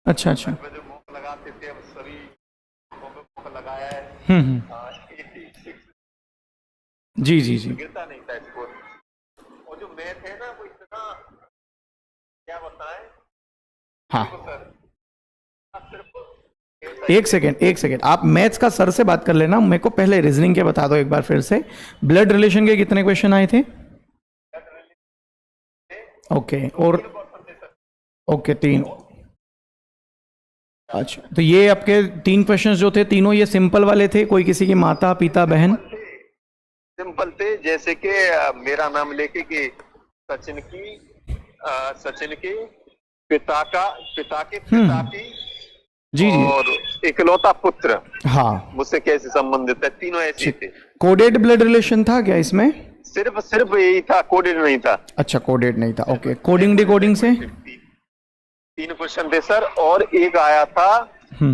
अच्छा अच्छा। में जो मुंह लगाते थे अब सभी मुंह लगाया है। हम्म। 86 जी जी जी। गिरता नहीं था स्कोर। और जो मैथ है ना वो इतना क्या बताएं। हाँ, देखो सर अब सिर्फ एक सेकेंड एक सेकेंड, आप मैथ्स का सर से बात कर लेना, मेरे को पहले रीजनिंग के बता दो एक बार फिर से। ब्लड रिलेशन के कितने क्वेश्चन आए थे? ओके, और 3% थे सर। ओके 3। अच्छा, तो ये आपके 3 क्वेश्चंस जो थे तीनों ये सिंपल वाले थे, कोई किसी की माता पिता बहन? सिंपल थे जैसे कि मेरा नाम लेके कि सचिन की सचिन के पिता के पिता की जी जी। और इकलौता पुत्र हाँ, मुझसे कैसे संबंधित है, तीनों ऐसे ही ठीक। थे। कोडेड ब्लड रिलेशन था क्या इसमें? सिर्फ सिर्फ यही था, कोडेड नहीं था। अच्छा, कोडेड नहीं था, ओके। कोडिंग डिकोडिंग से? 3% थे सर। और एक आया था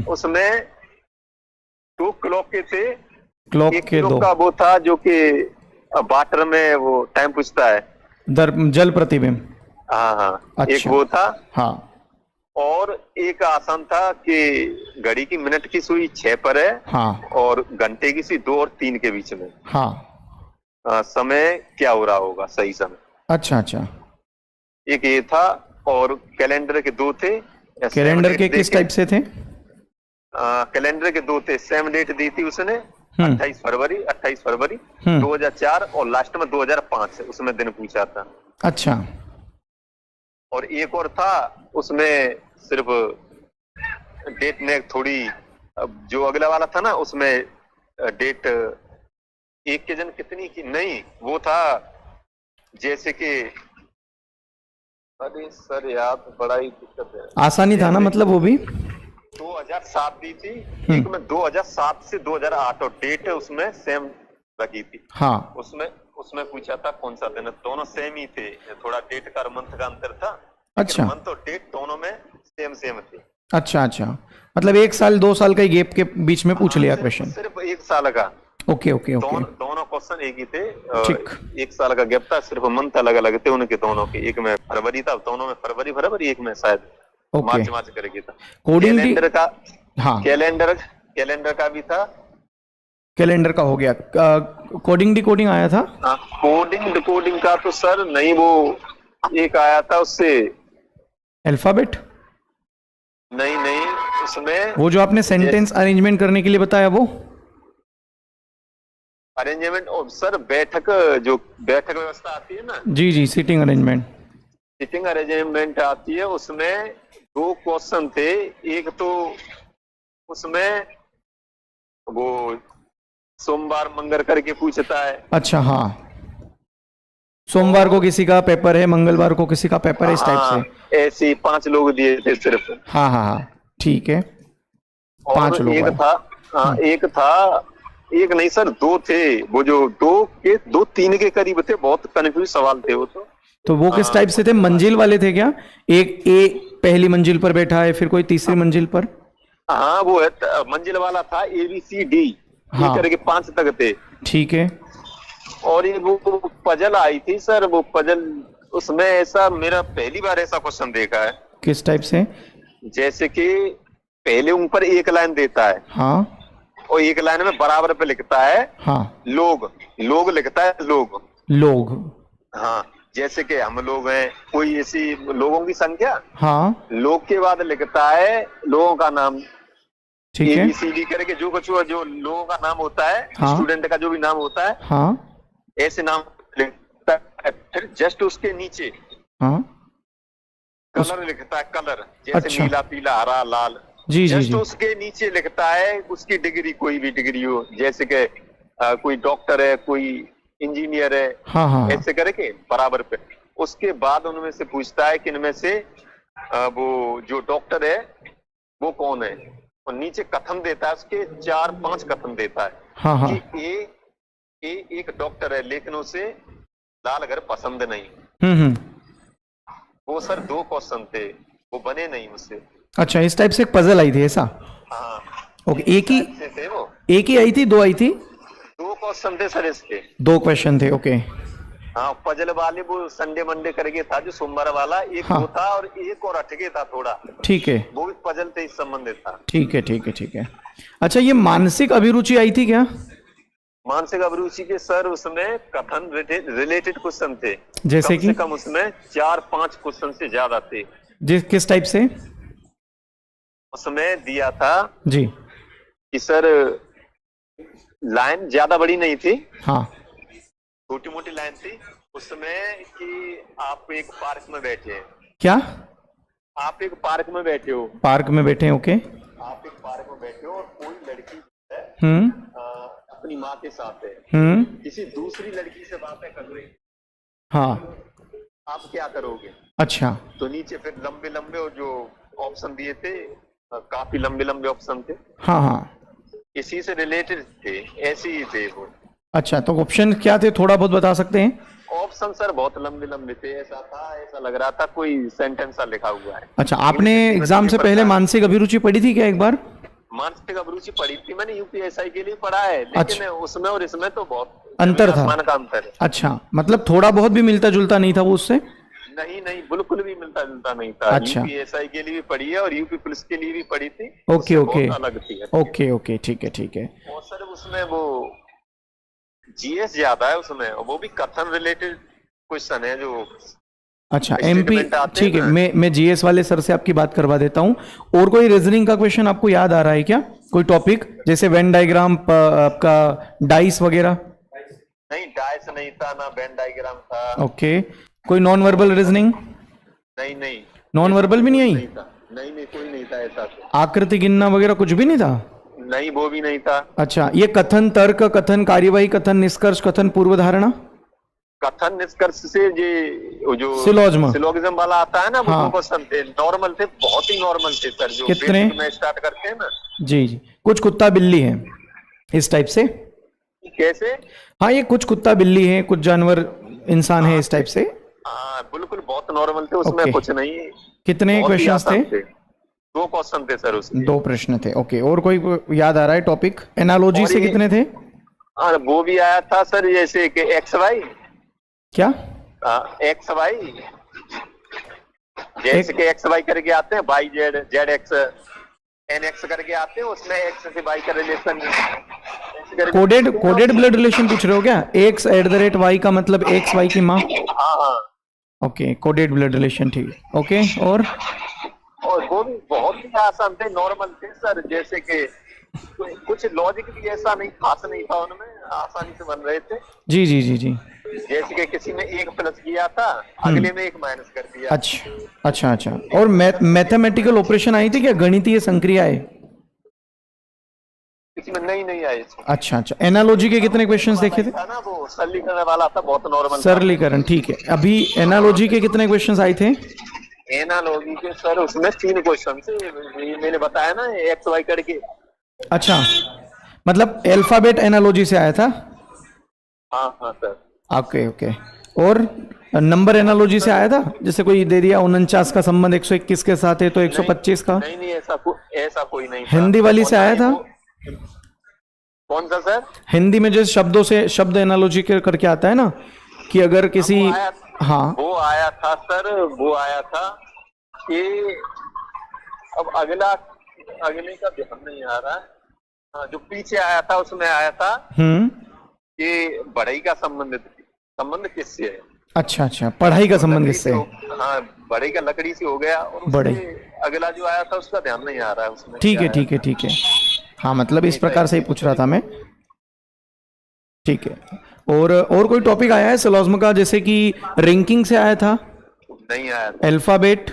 उसमें 2 क्लॉक के थे। क्लॉक एक के किलो 2 का वो था जो कि वाटर में वो टाइम पूछता है। दर जल प्रतिबिंब। हाँ हाँ, एक अच्छा। वो था। हाँ और एक आसान था कि घड़ी की मिनट की सुई 6 पर है हाँ और घंटे की सुई 2 और 3 के बीच में। हाँ। समय क्या हो रहा होगा, सही समय। अच्छा अच्छा। एक ये था। और कैलेंडर के 2 थे। सेम कैलेंडर डेट के दे किस के टाइप से थे? कैलेंडर के 2 थे, सेम डेट दी थी उसने। 28 फरवरी हम्म। 2004 और लास्ट में 2005 उसमें दिन पूछा था। अच्छा। और एक और था उसमें सिर्फ डेट ने थोड़ी, जो अगला वाला था ना उसमें डेट एक के जन कितनी की नहीं, वो था जैसे कि, अरे सर याद बड़ा ही दिक्कत है। आसानी था ना मतलब वो भी? 2007 दी थी। एक में 2007 से 2008 और डेट उसमें सेम लगी थी। हाँ। उसमें उसमें पूछा था कौन सा दिन है, दोनों सेम ही थे। थोड़ा डेट का और मंथ का अंतर था, लेकिन अच्छा मंथ और डेट दोनों में सेम थे। अच्छा अच्छा, मतलब 1 साल 2 साल का गैप के बीच में पूछ हाँ, लिया सिर्फ क्वेश्चन। सिर्फ 1 साल का। Okay okay okay. दोनों क्वेश्चन एक ही थे। ठीक। 1 साल का गैप था, सिर्फ मंथ अलग अलग थे उनके दोनों के। एक में फरवरी था, दोनों में फरवरी फरवरी, एक में शायद ओके। मार्च करके था। Coding D. कैलेंडर का हाँ, कैलेंडर का भी था। कैलेंडर का हो गया। कोडिंग डिकोडिंग आया था? हाँ, कोडिंग डिकोडिंग का तो सर नहीं, वो एक आया था उससे। अल्फाबेट? नहीं नहीं, उसमें वो जो आपने सेंटेंस अरेंजमेंट करने के लिए बताया वो? अरेंजमेंट और सर जो बैठक व्यवस्था आती है ना, जी जी, सीटिंग अरेंजमेंट। सिटिंग अरेंजमेंट आती है, उसमें 2 क्वेश्चन थे। एक तो उसमें वो सोमवार मंगल करके पूछता है। अच्छा हाँ, सोमवार को किसी का पेपर है, मंगलवार को किसी का पेपर है, इस टाइप से। हाँ, ऐसे 5 लोग दिए थे सिर्फ। हाँ हाँ हाँ, ठीक है। और 5 लोग एक वाला। था, हाँ एक था, एक नहीं सर 2 थे। वो जो 2-3 के करीब थे, बहुत कंफ्यूज सवाल थे वो तो वो किस टाइप से थे? मंजिल वाले थे क्या? एक पहली मंजिल पर बैठा है, फिर कोई तीसरी मंजिल पर? हाँ वो है मंजिल वाला था, ABCD हाँ, करके 5 तक थे। ठीक है। और ये वो पजल आई थी सर, वो पजल उसमें ऐसा मेरा पहली बार ऐसा क्वेश्चन देखा है। किस टाइप से? जैसे कि पहले ऊपर एक लाइन देता है हाँ और एक लाइन में बराबर पे लिखता है हाँ। लोग लिखता है लोग। लोग। हाँ, जैसे कि हम लोग हैं, कोई ऐसी लोगों की संख्या। हाँ, लोग के बाद लिखता है लोगों का नाम, ठीक है। ABCD करके जो कुछ जो लोगों का नाम होता है, हाँ स्टूडेंट का जो भी नाम होता है, हाँ ऐसे नाम लिखता है। फिर जस्ट उसके नीचे हाँ। कलर लिखता है, कलर जैसे अच्छा। नीला पीला हरा लाल। जी जी जस्ट जी। उसके नीचे लिखता है उसकी डिग्री, कोई भी डिग्री हो, जैसे कि कोई डॉक्टर है, कोई इंजीनियर है, हाँ हाँ हाँ। ऐसे करके बराबर पे। उसके बाद उनमें से पूछता है कि इनमें से वो जो डॉक्टर है वो कौन है, और नीचे कथन देता है, उसके 4-5 कथन देता है हाँ हाँ। कि ए एक डॉक्टर है लेकिन उसे लाल घर पसंद नहीं। हम्म। वो सर 2 क्वेश्चन थे, वो बने नहीं मुझसे। अच्छा, इस टाइप से एक पजल आई थी ऐसा? हाँ, ओके, थे वो एक ही आई थी, 2 आई थी? 2 क्वेश्चन थे सर इसके। 2 क्वेश्चन थे, ओके। हाँ, पजल वाले वो संडे मंडे करके था, जो सोमवार वाला एक हाँ। वो था, और एक और अटके था थोड़ा, ठीक है वो भी पजल से इस संबंधित था। ठीक है ठीक है ठीक है। अच्छा, ये मानसिक अभिरुचि आई थी क्या? मानसिक अभिरुचि के सर उसमें कथन रिलेटेड क्वेश्चन थे, जैसे कम कि से कम उसमें 4-5 क्वेश्चन से ज्यादा थे। किस टाइप से? उसमें दिया था जी। कि सर लाइन ज्यादा बड़ी नहीं थी, हाँ। छोटी मोटी लाइन थी उसमें, कि आप एक पार्क में बैठे हैं, क्या? आप एक पार्क में बैठे हो, पार्क में बैठे हैं, ओके। आप एक पार्क में बैठे हो और कोई लड़की है अपनी माँ के साथ है, किसी दूसरी लड़की से बातें कर रही, हाँ। आप क्या करोगे? अच्छा। तो नीचे फिर लंबे लंबे और जो ऑप्शन दिए थे, काफी लंबे लंबे ऑप्शन थे, हाँ हाँ। इसी से रिलेटेड थे, ऐसे ही थे वो। अच्छा, तो ऑप्शन क्या थे, थोड़ा बहुत बता सकते हैं? ऑप्शन सर बहुत लंबे लंबे थे, ऐसा था, ऐसा लग रहा था कोई सेंटेंस सा लिखा हुआ है। अच्छा, आपने एग्जाम से पहले मानसिक अभिरुचि पढ़ी थी क्या एक बार? मानसिक अभिरुचि पढ़ी थी मैंने, यूपीएसआई के लिए पढ़ा है, लेकिन अच्छा। उसमें और इसमें तो बहुत अंतर था। आसमान का अंतर है। अच्छा, मतलब थोड़ा बहुत भी मिलता जुलता नहीं था वो उससे? नहीं नहीं, बिल्कुल भी मिलता जुलता नहीं था। अच्छा। यूपीएसआई के लिए भी पढ़ी है और यूपी पुलिस के लिए भी पढ़ी थी। ओके उससे ओके बहुत अलग थी। ओके ओके, ठीक है ठीक है। और सर उसमें वो जीएस ज्यादा है उसमें, और वो भी कथन रिलेटेड क्वेश्चन है जो। अच्छा, एमपी, स्टेटमेंट आते ठीक है। हैं ना। मैं जीएस वाले सर से आपकी बात करवा देता हूँ। और कोई रीजनिंग का क्वेश्चन आपको याद आ रहा है क्या? कोई टॉपिक जैसे वेन डायग्राम, आपका डाइस वगैरह? नहीं, डाइस नहीं था, ना वेन डायग्राम था। ओके। कोई नॉन वर्बल रीजनिंग? नहीं नहीं, नॉन वर्बल भी नहीं आई? नहीं था, नहीं नहीं, कोई नहीं था ऐसा तो। आकृति गिनना वगैरह कुछ भी नहीं था? नहीं, वो भी नहीं था। अच्छा, ये कथन तर्क, कथन कार्यवाही, कथन निष्कर्ष, कथन पूर्व धारणा? कथन निष्कर्ष से ये जो सिलोज्म। सिलोगिज्म वाला आता है ना, वो हाँ। 2 क्वेश्चन थे, नॉर्मल थे, बहुत ही नॉर्मल थे सर, जो कितने? बेसिक में स्टार्ट करते हैं ना। जी जी। कुछ कुत्ता बिल्ली है इस टाइप से? कैसे? हाँ, ये कुछ कुत्ता बिल्ली है, कुछ जानवर इंसान है, इस टाइप से? हाँ, बिल्कुल बहुत नॉर्मल थे, उसमें ओके। कुछ नहीं। कितने बहुत ही क्वेश्चंस आसान थे? 2 क्वेश्चन थे सर उसके। 2 प्रश्न थे, ओके। और कोई याद आ रहा है टॉपिक? एनालॉजी और से ये- कितने थे? हाँ, वो भी आया था सर, जैसे कि एक्स वाई, क्या? एक्स वाई, जैसे कि एक्स वाई करके आते हैं, Y Z, Z X, N X करके आते हैं, उसमें एक्स से वाई का रिलेशन। कोडेड ब्लड रिलेशन पूछ रहे हो क्या? एक्स @ वाई का मतलब एक्स वाई की माँ? हाँ हाँ। ओके, कोडेड ब्लड रिलेशन, ठीक, ओके। और वो भी बहुत ही आसान थे, नॉर्मल थे सर, जैसे कि कुछ लॉजिक भी ऐसा नहीं, खास नहीं था उनमें, आसानी से बन रहे थे। जी जी जी जी। जैसे कि किसी में 1 प्लस किया था, अगले में 1 माइनस कर दिया। अच्छा अच्छा अच्छा। और मैथमेटिकल ऑपरेशन आई थी क्या, गणितीय संक्रियाएं? किसी में नहीं नहीं आए। अच्छा अच्छा। एनालॉजी के कितने क्वेश्चंस देखे थे? था ना, वो सरलीकरण वाला था, बहुत नॉर्मल। सरलीकरण, ठीक है। अभी एनालॉजी के कितने क्वेश्चंस आए थे? एनालॉजी के सर उसमें 3 क्वेश्चन थे, मैंने बताया ना, एक्स वाई करके। अच्छा, मतलब अल्फाबेट एनालॉजी से आया था? हाँ हाँ सर। Okay okay. और नंबर एनालॉजी से आया था? जैसे कोई दे दिया 49 का संबंध 121 के साथ है तो 125 का? नहीं नहीं, ऐसा कोई नहीं था। हिंदी वाली से आया था? कौन सा सर? हिंदी में जैसे शब्दों से शब्द एनालॉजी करके आता है ना, कि अगर किसी, हाँ वो आया था सर, वो आया था कि अब अगले का ध्यान नहीं आ रहा है। हाँ, जो पीछे आया था उसमें आया था कि बढ़ई का संबंध किससे है। अच्छा अच्छा, पढ़ाई का संबंध किससे? हाँ, बढ़ई का लकड़ी से हो गया, और बढ़ई। अगला जो आया था उसका ध्यान नहीं आ रहा है उसमें। ठीक है ठीक है ठीक है। हाँ, मतलब इस प्रकार से ही पूछ रहा था मैं। ठीक है। और कोई टॉपिक आया है सिलोज्म का, जैसे कि रैंकिंग से आया था? नहीं आया था। अल्फाबेट?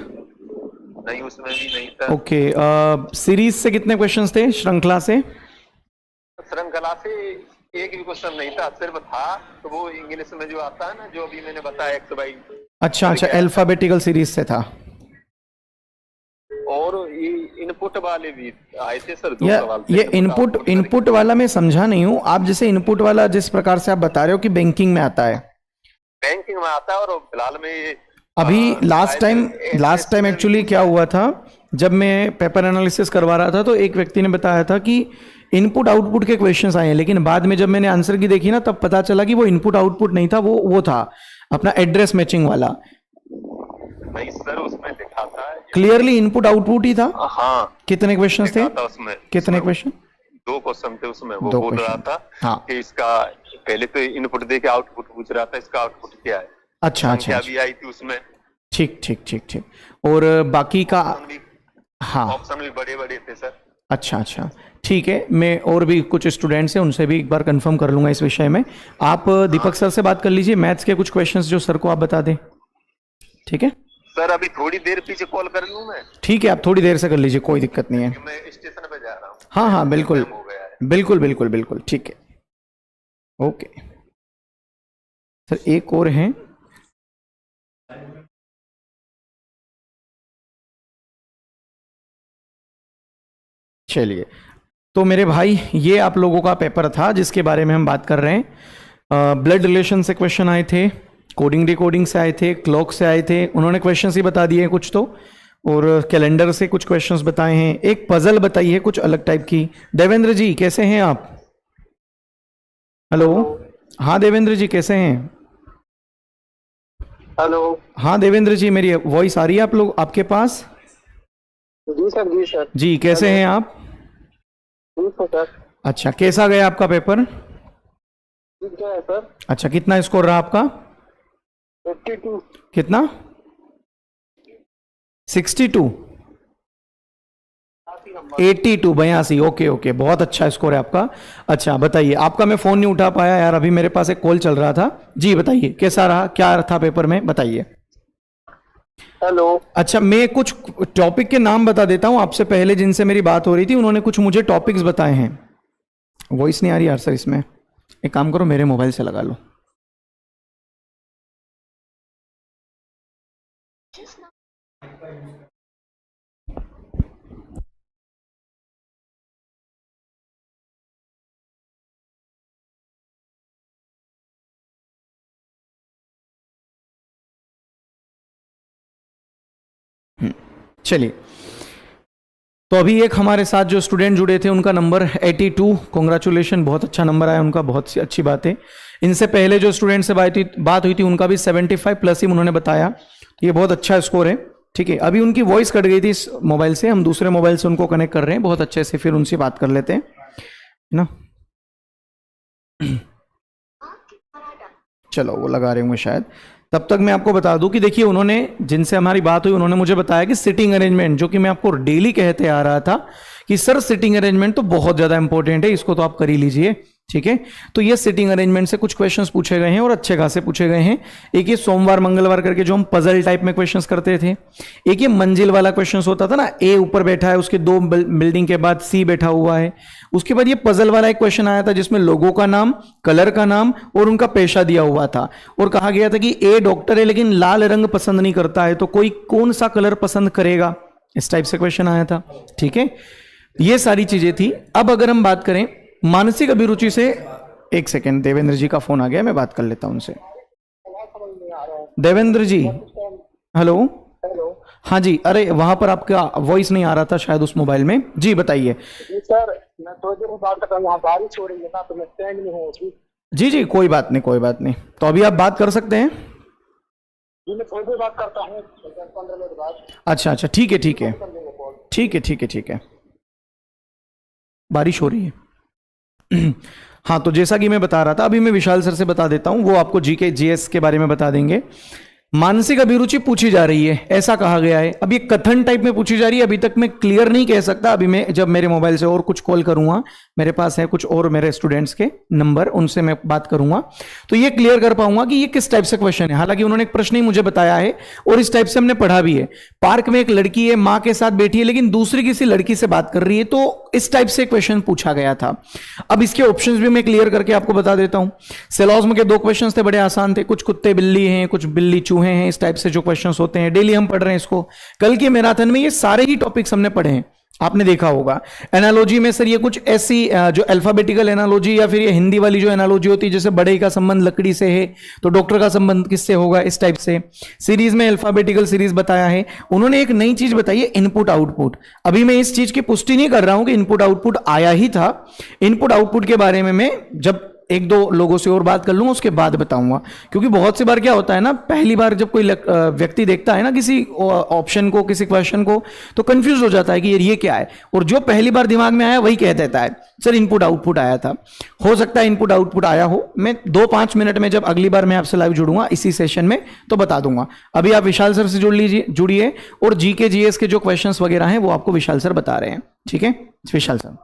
नहीं, उसमें भी नहीं था। ओके। सीरीज से कितने क्वेश्चंस थे, श्रृंखला से? श्रृंखला से एक भी क्वेश्चन नहीं था, सिर्फ था तो वो इंग्लिश में जो आता है ना, जो अभी मैंने बताया, एक्स वाई। अच्छा अच्छा, अल्फाबेटिकल सीरीज से था। और ये इनपुट वाले भी आए थे सर, 2 सवाल थे। ये इनपुट वाला मैं समझा नहीं हूँ। आप जैसे इनपुट वाला जिस प्रकार से आप बता रहे हो कि बैंकिंग में आता है, बैंकिंग में आता है, और फिलहाल में अभी लास्ट टाइम एक्चुअली क्या हुआ था, जब मैं पेपर एनालिसिस करवा रहा था तो एक व्यक्ति ने बताया था कि इनपुट आउटपुट के क्वेश्चंस आए हैं, लेकिन बाद में जब मैंने आंसर की देखी ना, तब पता चला कि वो इनपुट आउटपुट नहीं था, वो था अपना एड्रेस मैचिंग वाला नहीं सर, उसमें लिखा था क्लियरली इनपुट आउटपुट ही था। हाँ, कितने क्वेश्चंस थे? लिखा था उसमें। कितने क्वेश्चन? 2 क्वेश्चन थे उसमें। वो दो बोल रहा क्वेश्चन। था हाँ। कि इसका पहले तो इनपुट दे के आउटपुट पूछ रहा था, इसका आउटपुट क्या है। अच्छा अच्छा संख्या अच्छा। भी आई थी उसमें, ठीक ठीक ठीक ठीक। और बाकी का हाँ ऑप्शन भी बड़े बड़े थे सर। अच्छा अच्छा ठीक है। मैं और भी कुछ स्टूडेंट्स हैं उनसे भी एक बार कंफर्म कर लूंगा इस विषय में। आप दीपक सर से बात कर लीजिए, मैथ्स के कुछ क्वेश्चंस जो सर को आप बता दें, ठीक है? सर अभी थोड़ी देर पीछे कॉल कर लूं मैं? ठीक है, आप थोड़ी देर से कर लीजिए, कोई दिक्कत नहीं है। मैं स्टेशन पे जा रहा हूँ। हाँ हाँ बिल्कुल टाइम हो गया है। बिल्कुल बिल्कुल बिल्कुल ठीक है, ओके। सर एक और हैं, चलिए। तो मेरे भाई ये आप लोगों का पेपर था जिसके बारे में हम बात कर रहे हैं। ब्लड रिलेशन से क्वेश्चन आए थे, कोडिंग डिकोडिंग से आए थे, क्लॉक से आए थे, उन्होंने क्वेश्चंस ही बता दिए हैं कुछ तो, और कैलेंडर से कुछ क्वेश्चंस बताए हैं, एक पजल बताई है कुछ अलग टाइप की। देवेंद्र जी कैसे हैं आप? हेलो, हाँ देवेंद्र जी कैसे हैं? हेलो। हाँ देवेंद्र जी, मेरी वॉइस आ रही है आप लोग आपके पास? जी सर, जी सर। जी कैसे हैं आप? ठीक है सर। अच्छा, कैसा गया आपका पेपर? ठीक है सर। अच्छा, कितना स्कोर रहा आपका? 52। कितना? 62? 82, 82, ओके ओके, बहुत अच्छा स्कोर है आपका। अच्छा बताइए, आपका मैं फोन नहीं उठा पाया यार, अभी मेरे पास एक कॉल चल रहा था। जी बताइए कैसा रहा, क्या था पेपर में, बताइए। हेलो। अच्छा, मैं कुछ टॉपिक के नाम बता देता हूं आपसे, पहले जिनसे मेरी बात हो रही थी उन्होंने कुछ मुझे टॉपिक्स बताए हैं। वॉइस नहीं आ रही यार सर इसमें, एक काम करो मेरे मोबाइल से लगा लो। चलिए, तो अभी एक हमारे साथ जो स्टूडेंट जुड़े थे उनका नंबर 82, कॉन्ग्रेचुलेशन, बहुत अच्छा नंबर आया उनका, बहुत सी अच्छी बात है। इनसे पहले जो स्टूडेंट से बात हुई थी उनका भी 75 प्लस ही उन्होंने बताया, ये बहुत अच्छा स्कोर है। ठीक है, अभी उनकी वॉइस कट गई थी इस मोबाइल से, हम दूसरे मोबाइल से उनको कनेक्ट कर रहे हैं बहुत अच्छे से, फिर उनसे बात कर लेते हैं, है ना। चलो वो लगा रहे होंगे शायद, तब तक मैं आपको बता दूं कि देखिए उन्होंने, जिनसे हमारी बात हुई उन्होंने मुझे बताया कि सिटिंग अरेंजमेंट, जो कि मैं आपको डेली कहते आ रहा था कि सर सिटिंग अरेंजमेंट तो बहुत ज्यादा इंपॉर्टेंट है, इसको तो आप कर ही लीजिए। ठीक है, तो ये सिटिंग अरेंजमेंट से कुछ क्वेश्चंस पूछे गए हैं और अच्छे खासे पूछे गए हैं। एक ये सोमवार मंगलवार करके जो हम पजल टाइप में क्वेश्चंस करते थे, एक ये मंजिल वाला क्वेश्चंस होता था ना, ए ऊपर बैठा है, उसके 2 बिल्डिंग के बाद सी बैठा हुआ है। उसके बाद ये पजल वाला एक क्वेश्चन आया था जिसमें लोगों का नाम, कलर का नाम और उनका पेशा दिया हुआ था, और कहा गया था कि ए डॉक्टर है लेकिन लाल रंग पसंद नहीं करता है, तो कोई कौन सा कलर पसंद करेगा, इस टाइप से क्वेश्चन आया था। ठीक है, ये सारी चीजें थी। अब अगर हम बात करें मानसिक अभिरुचि से, एक सेकेंड, देवेंद्र जी का फोन आ गया, मैं बात कर लेता हूं उनसे। देवेंद्र जी, हेलो। हेलो। हाँ जी, अरे वहां पर आपका वॉइस नहीं आ रहा था शायद उस मोबाइल में। जी बताइए। जी सर, मैं थोड़ी देर में बात करता हूँ, वहाँ बारिश हो रही है ना, तो मैं स्टैंड में हूँ अभी। जी जी कोई बात नहीं, कोई बात नहीं, तो अभी आप बात कर सकते हैं। जी मैं थोड़ी देर बात करता हूँ, 15 मिनट बाद अच्छा अच्छा ठीक है ठीक है कर देंगे कॉल। ठीक है ठीक है ठीक है। बारिश हो रही है। हाँ, तो जैसा कि मैं बता रहा था, अभी मैं विशाल सर से बता देता हूं, वो आपको जीके जीएस के बारे में बता देंगे। मानसिक अभिरुचि पूछी जा रही है, ऐसा कहा गया है। अब ये कथन टाइप में पूछी जा रही है, अभी तक मैं क्लियर नहीं कह सकता। अभी मैं जब मेरे मोबाइल से और कुछ कॉल करूंगा, मेरे पास है कुछ और मेरे स्टूडेंट्स के नंबर, उनसे मैं बात करूंगा तो ये क्लियर कर पाऊंगा कि ये किस टाइप से क्वेश्चन है। हालांकि उन्होंने एक प्रश्न ही मुझे बताया है और इस टाइप से हमने पढ़ा भी है। पार्क में एक लड़की है, मां के साथ बैठी है लेकिन दूसरी किसी लड़की से बात कर रही है, तो इस टाइप से क्वेश्चन पूछा गया था। अब इसके ऑप्शंस भी मैं क्लियर करके आपको बता देता हूं। सिलॉजिज्म के 2 क्वेश्चंस थे, बड़े आसान थे, कुछ कुत्ते बिल्ली हैं, कुछ बिल्ली चूहे हैं, इस टाइप से जो क्वेश्चंस होते हैं डेली हम पढ़ रहे हैं इसको। कल के मैराथन में ये सारे ही टॉपिक्स हमने पढ़े हैं, आपने देखा होगा। एनालॉजी में सर ये कुछ ऐसी जो अल्फाबेटिकल एनालॉजी या फिर ये हिंदी वाली जो एनालॉजी होती है, जैसे बड़े का संबंध लकड़ी से है तो डॉक्टर का संबंध किससे होगा, इस टाइप से। सीरीज में अल्फाबेटिकल सीरीज बताया है। उन्होंने एक नई चीज बताई है, इनपुट आउटपुट। अभी मैं इस चीज की पुष्टि नहीं कर रहा हूं कि इनपुट आउटपुट आया ही था। इनपुट आउटपुट के बारे में मैं जब एक दो लोगों से और बात कर लूँ, उसके बाद बताऊंगा। क्योंकि बहुत सी बार क्या होता है ना, पहली बार जब कोई व्यक्ति देखता है ना किसी ऑप्शन को, किसी क्वेश्चन को, तो कंफ्यूज हो जाता है कि ये क्या है, और जो पहली बार दिमाग में आया वही कह देता है सर इनपुट आउटपुट आया था। हो सकता है इनपुट आउटपुट आया हो, मैं 2-5 मिनट में जब अगली बार मैं आपसे लाइव जुड़ूंगा इसी सेशन में तो बता दूंगा। अभी आप विशाल सर से जुड़िए, और जीके जीएस के जो क्वेश्चंस वगैरह हैं वो आपको विशाल सर बता रहे हैं। ठीक है विशाल सर।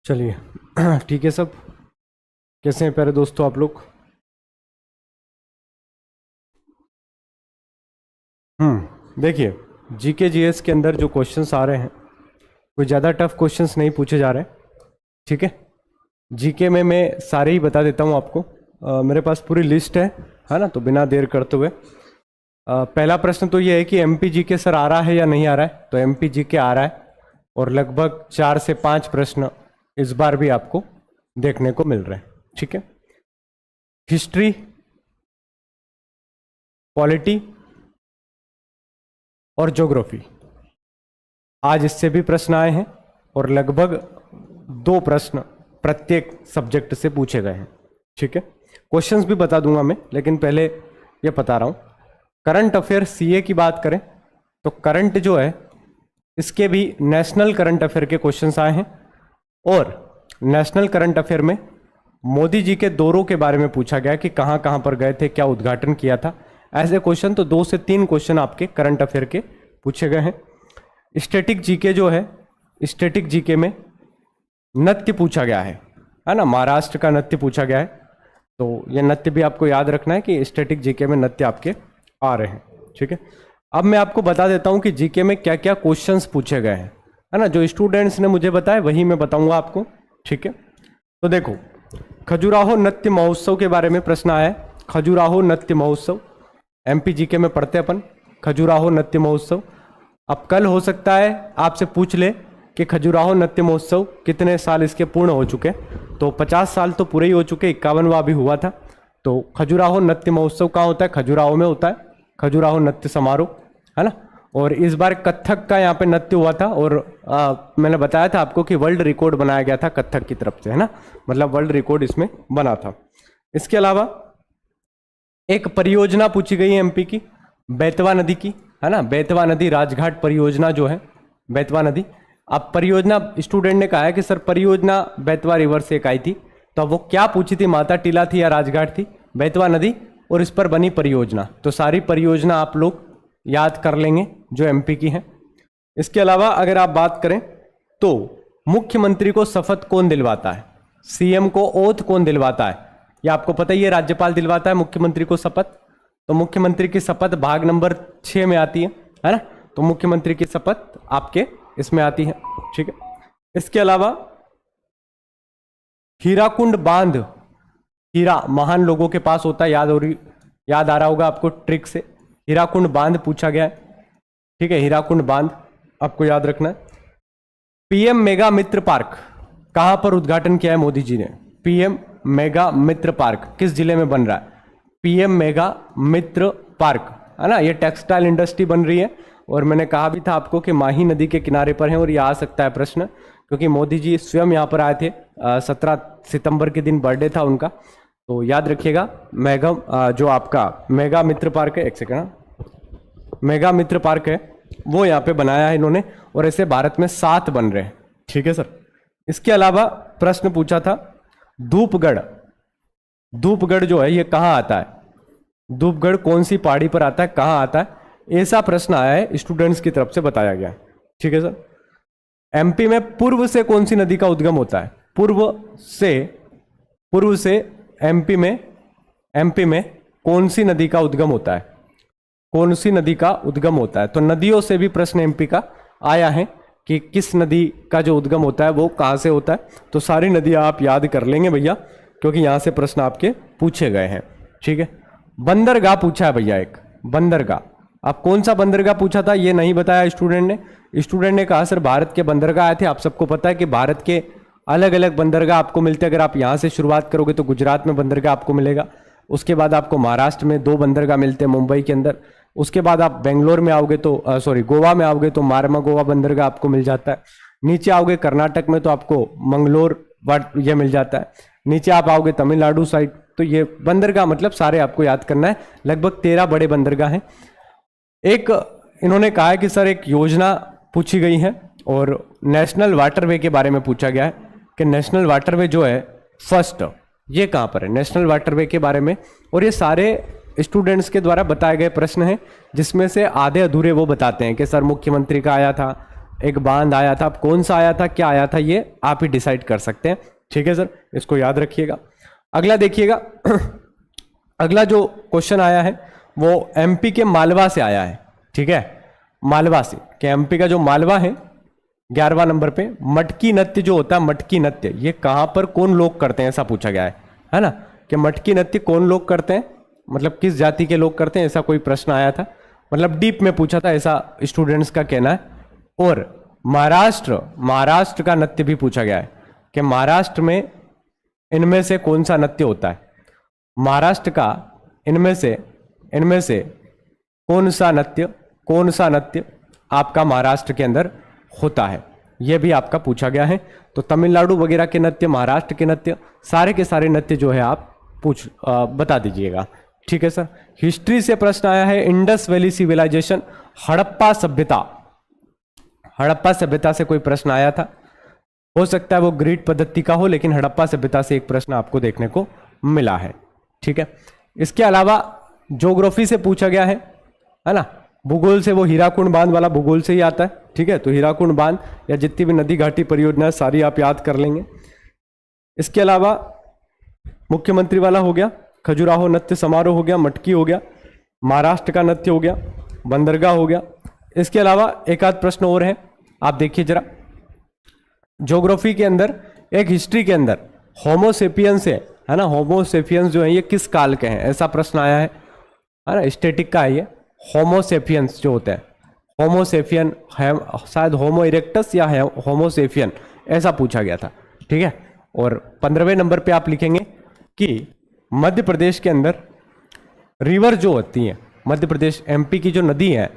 चलिए ठीक है सब, कैसे हैं प्यारे दोस्तों आप लोग? देखिए जीके जीएस के अंदर जो क्वेश्चंस आ रहे हैं कोई ज़्यादा टफ क्वेश्चंस नहीं पूछे जा रहे हैं। ठीक है, जीके में मैं सारे ही बता देता हूँ आपको। मेरे पास पूरी लिस्ट है ना, तो बिना देर करते हुए पहला प्रश्न तो ये है कि एमपी जीके सर आ रहा है या नहीं आ रहा है। तो एमपी जीके आ रहा है, और लगभग 4 से 5 प्रश्न इस बार भी आपको देखने को मिल रहे हैं। ठीक है, हिस्ट्री, पॉलिटी और ज्योग्राफी, आज इससे भी प्रश्न आए हैं, और लगभग 2 प्रश्न प्रत्येक सब्जेक्ट से पूछे गए हैं। ठीक है, क्वेश्चंस भी बता दूंगा मैं, लेकिन पहले ये बता रहा हूं। करंट अफेयर सीए की बात करें तो करंट जो है इसके भी नेशनल करंट अफेयर के क्वेश्चंस आए हैं, और नेशनल करंट अफेयर में मोदी जी के दौरों के बारे में पूछा गया कि कहां कहां पर गए थे, क्या उद्घाटन किया था। ऐसे क्वेश्चन तो 2 से 3 क्वेश्चन आपके करंट अफेयर के पूछे गए हैं। स्टैटिक जीके जो है, स्टैटिक जीके में नृत्य पूछा गया है ना, महाराष्ट्र का नृत्य पूछा गया है। तो ये नृत्य भी आपको याद रखना है कि स्टैटिक जीके में नृत्य आपके आ रहे हैं। ठीक है, अब मैं आपको बता देता हूं कि जीके में क्या क्या क्वेश्चंस पूछे गए हैं, है ना। जो स्टूडेंट्स ने मुझे बताया वही मैं बताऊंगा आपको। ठीक है, तो देखो खजुराहो नृत्य महोत्सव के बारे में प्रश्न आया है। खजुराहो नृत्य महोत्सव एमपी जीके में पढ़ते अपन, खजुराहो नृत्य महोत्सव। अब कल हो सकता है आपसे पूछ ले कि खजुराहो नृत्य महोत्सव कितने साल इसके पूर्ण हो चुके, तो 50 साल तो पूरे ही हो चुके, 51वां भी हुआ था। तो खजुराहो नृत्य महोत्सव कहाँ होता है? खजुराहो में होता है, खजुराहो नृत्य समारोह, है ना। और इस बार कथक का यहाँ पे नृत्य हुआ था, और मैंने बताया था आपको कि वर्ल्ड रिकॉर्ड बनाया गया था कथक की तरफ से, है ना, मतलब वर्ल्ड रिकॉर्ड इसमें बना था। इसके अलावा एक परियोजना पूछी गई है एमपी की, बेतवा नदी की, है ना, बेतवा नदी राजघाट परियोजना जो है, बेतवा नदी। अब परियोजना स्टूडेंट ने कहा है कि सर परियोजना बेतवा रिवर से एक आई थी, तो अब वो क्या पूछी थी, माता टीला थी या राजघाट थी? बेतवा नदी, और इस पर बनी परियोजना। तो सारी परियोजना आप लोग याद कर लेंगे जो एमपी की है। इसके अलावा अगर आप बात करें तो मुख्यमंत्री को शपथ कौन दिलवाता है, सीएम को ओथ कौन दिलवाता है? ये आपको पता ही है, राज्यपाल दिलवाता है मुख्यमंत्री को शपथ। तो मुख्यमंत्री की शपथ भाग नंबर 6 में आती है ना, तो मुख्यमंत्री की शपथ आपके इसमें आती है। ठीक है, इसके अलावा हीराकुंड बांध, हीरा महान लोगों के पास होता है, याद आ रहा होगा आपको ट्रिक से। हीराकुंड बांध पूछा गया है। ठीक है, हीराकुंड बांध आपको याद रखना है। पीएम मेगा मित्र पार्क कहां पर उद्घाटन किया है मोदी जी ने? पीएम मेगा मित्र पार्क किस जिले में बन रहा है? पीएम मेगा मित्र पार्क, है ना, ये टेक्सटाइल इंडस्ट्री बन रही है। और मैंने कहा भी था आपको कि माही नदी के किनारे पर है, और ये आ सकता है प्रश्न, क्योंकि मोदी जी स्वयं यहाँ पर आए थे। 17 सितंबर के दिन बर्थडे था उनका, तो याद रखिएगा। मेगा जो आपका मेगा मित्र पार्क है, एक सेकंड, मेगा मित्र पार्क है वो यहाँ पे बनाया है इन्होंने, और ऐसे भारत में 7 बन रहे हैं। ठीक है सर। इसके अलावा प्रश्न पूछा था धूपगढ़, धूपगढ़ जो है ये कहाँ आता है? धूपगढ़ कौन सी पहाड़ी पर आता है, कहाँ आता है? ऐसा प्रश्न आया है, स्टूडेंट्स की तरफ से बताया गया। ठीक है सर। एमपी में पूर्व से कौन सी नदी का उद्गम होता है? पूर्व से एमपी में कौन सी नदी का उद्गम होता है? कौन सी नदी का उद्गम होता है? तो नदियों से भी प्रश्न एमपी का आया है कि किस नदी का जो उद्गम होता है वो कहाँ से होता है। तो सारी नदियाँ आप याद कर लेंगे भैया, क्योंकि यहाँ से प्रश्न आपके पूछे गए हैं। ठीक है। बंदरगाह पूछा है भैया, एक बंदरगाह, अब कौन सा बंदरगाह पूछा था ये नहीं बताया स्टूडेंट ने। स्टूडेंट ने कहा सर भारत के बंदरगाह आए थे। आप सबको पता है कि भारत के अलग अलग बंदरगाह आपको मिलते हैं। अगर आप यहाँ से शुरुआत करोगे तो गुजरात में बंदरगाह आपको मिलेगा, उसके बाद आपको महाराष्ट्र में 2 बंदरगाह मिलते हैं मुंबई के अंदर, उसके बाद आप बेंगलोर में आओगे तो गोवा में आओगे तो मारमा गोवा बंदरगाह आपको मिल जाता है। नीचे आओगे कर्नाटक में तो आपको मंगलोर ये मिल जाता है। नीचे आप आओगे तमिलनाडु साइड तो ये बंदरगाह मतलब सारे आपको याद करना है। लगभग 13 बड़े बंदरगाह हैं। एक इन्होंने कहा है कि सर एक योजना पूछी गई है और नेशनल वाटरवे के बारे में पूछा गया है कि नेशनल वाटरवे जो है फर्स्ट ये कहाँ पर है, नेशनल वाटरवे के बारे में। और ये सारे स्टूडेंट्स के द्वारा बताए गए प्रश्न हैं जिसमें से आधे अधूरे वो बताते हैं कि सर मुख्यमंत्री का आया था, एक बांध आया था, अब कौन सा आया था, क्या आया था, ये आप ही डिसाइड कर सकते हैं। ठीक है सर, इसको याद रखिएगा। अगला देखिएगा अगला जो क्वेश्चन आया है वो एमपी के मालवा से आया है। ठीक है, मालवा से कि एमपी का जो मालवा है 11वां नंबर पे मटकी नृत्य जो होता है, मटकी नृत्य ये कहाँ पर कौन लोग करते हैं ऐसा पूछा गया है ना, कि मटकी नृत्य कौन लोग करते हैं, मतलब किस जाति के लोग करते हैं, ऐसा कोई प्रश्न आया था। मतलब डीप में पूछा था ऐसा स्टूडेंट्स का कहना है। और महाराष्ट्र का नृत्य भी पूछा गया है कि महाराष्ट्र में इनमें से कौन सा नृत्य होता है, महाराष्ट्र का इनमें से कौन सा नृत्य आपका महाराष्ट्र के अंदर होता है, यह भी आपका पूछा गया है। तो तमिलनाडु वगैरह के नृत्य, महाराष्ट्र के नृत्य, सारे के सारे नृत्य जो है आप बता दीजिएगा। ठीक है सर। हिस्ट्री से प्रश्न आया है इंडस वैली सिविलाइजेशन, हड़प्पा सभ्यता से कोई प्रश्न आया था। हो सकता है वो ग्रिड पद्धति का हो, लेकिन हड़प्पा सभ्यता से एक प्रश्न आपको देखने को मिला है। ठीक है, इसके अलावा ज्योग्राफी से पूछा गया है ना, भूगोल से वो हीराकुंड बांध वाला भूगोल से ही आता है। ठीक है, तो हीराकुंड बांध या जितनी भी नदी घाटी परियोजना सारी आप याद कर लेंगे। इसके अलावा मुख्यमंत्री वाला हो गया, खजुराहो नृत्य समारोह हो गया, मटकी हो गया, महाराष्ट्र का नृत्य हो गया, बंदरगाह हो गया। इसके अलावा एक आध प्रश्न और है, आप देखिए जरा। ज्योग्राफी के अंदर एक हिस्ट्री के अंदर होमोसेपियंस है ना, होमोसेपियंस जो है ये किस काल के हैं, ऐसा प्रश्न आया है ना, स्टैटिक का है ये। होमोसेपियंस जो होता है, होमोसेपियन है शायद होमो इरेक्टस या होमोसेपियन, ऐसा पूछा गया था। ठीक है, और 15वें नंबर पे आप लिखेंगे कि मध्य प्रदेश के अंदर रिवर जो होती हैं, मध्य प्रदेश एमपी की जो नदी है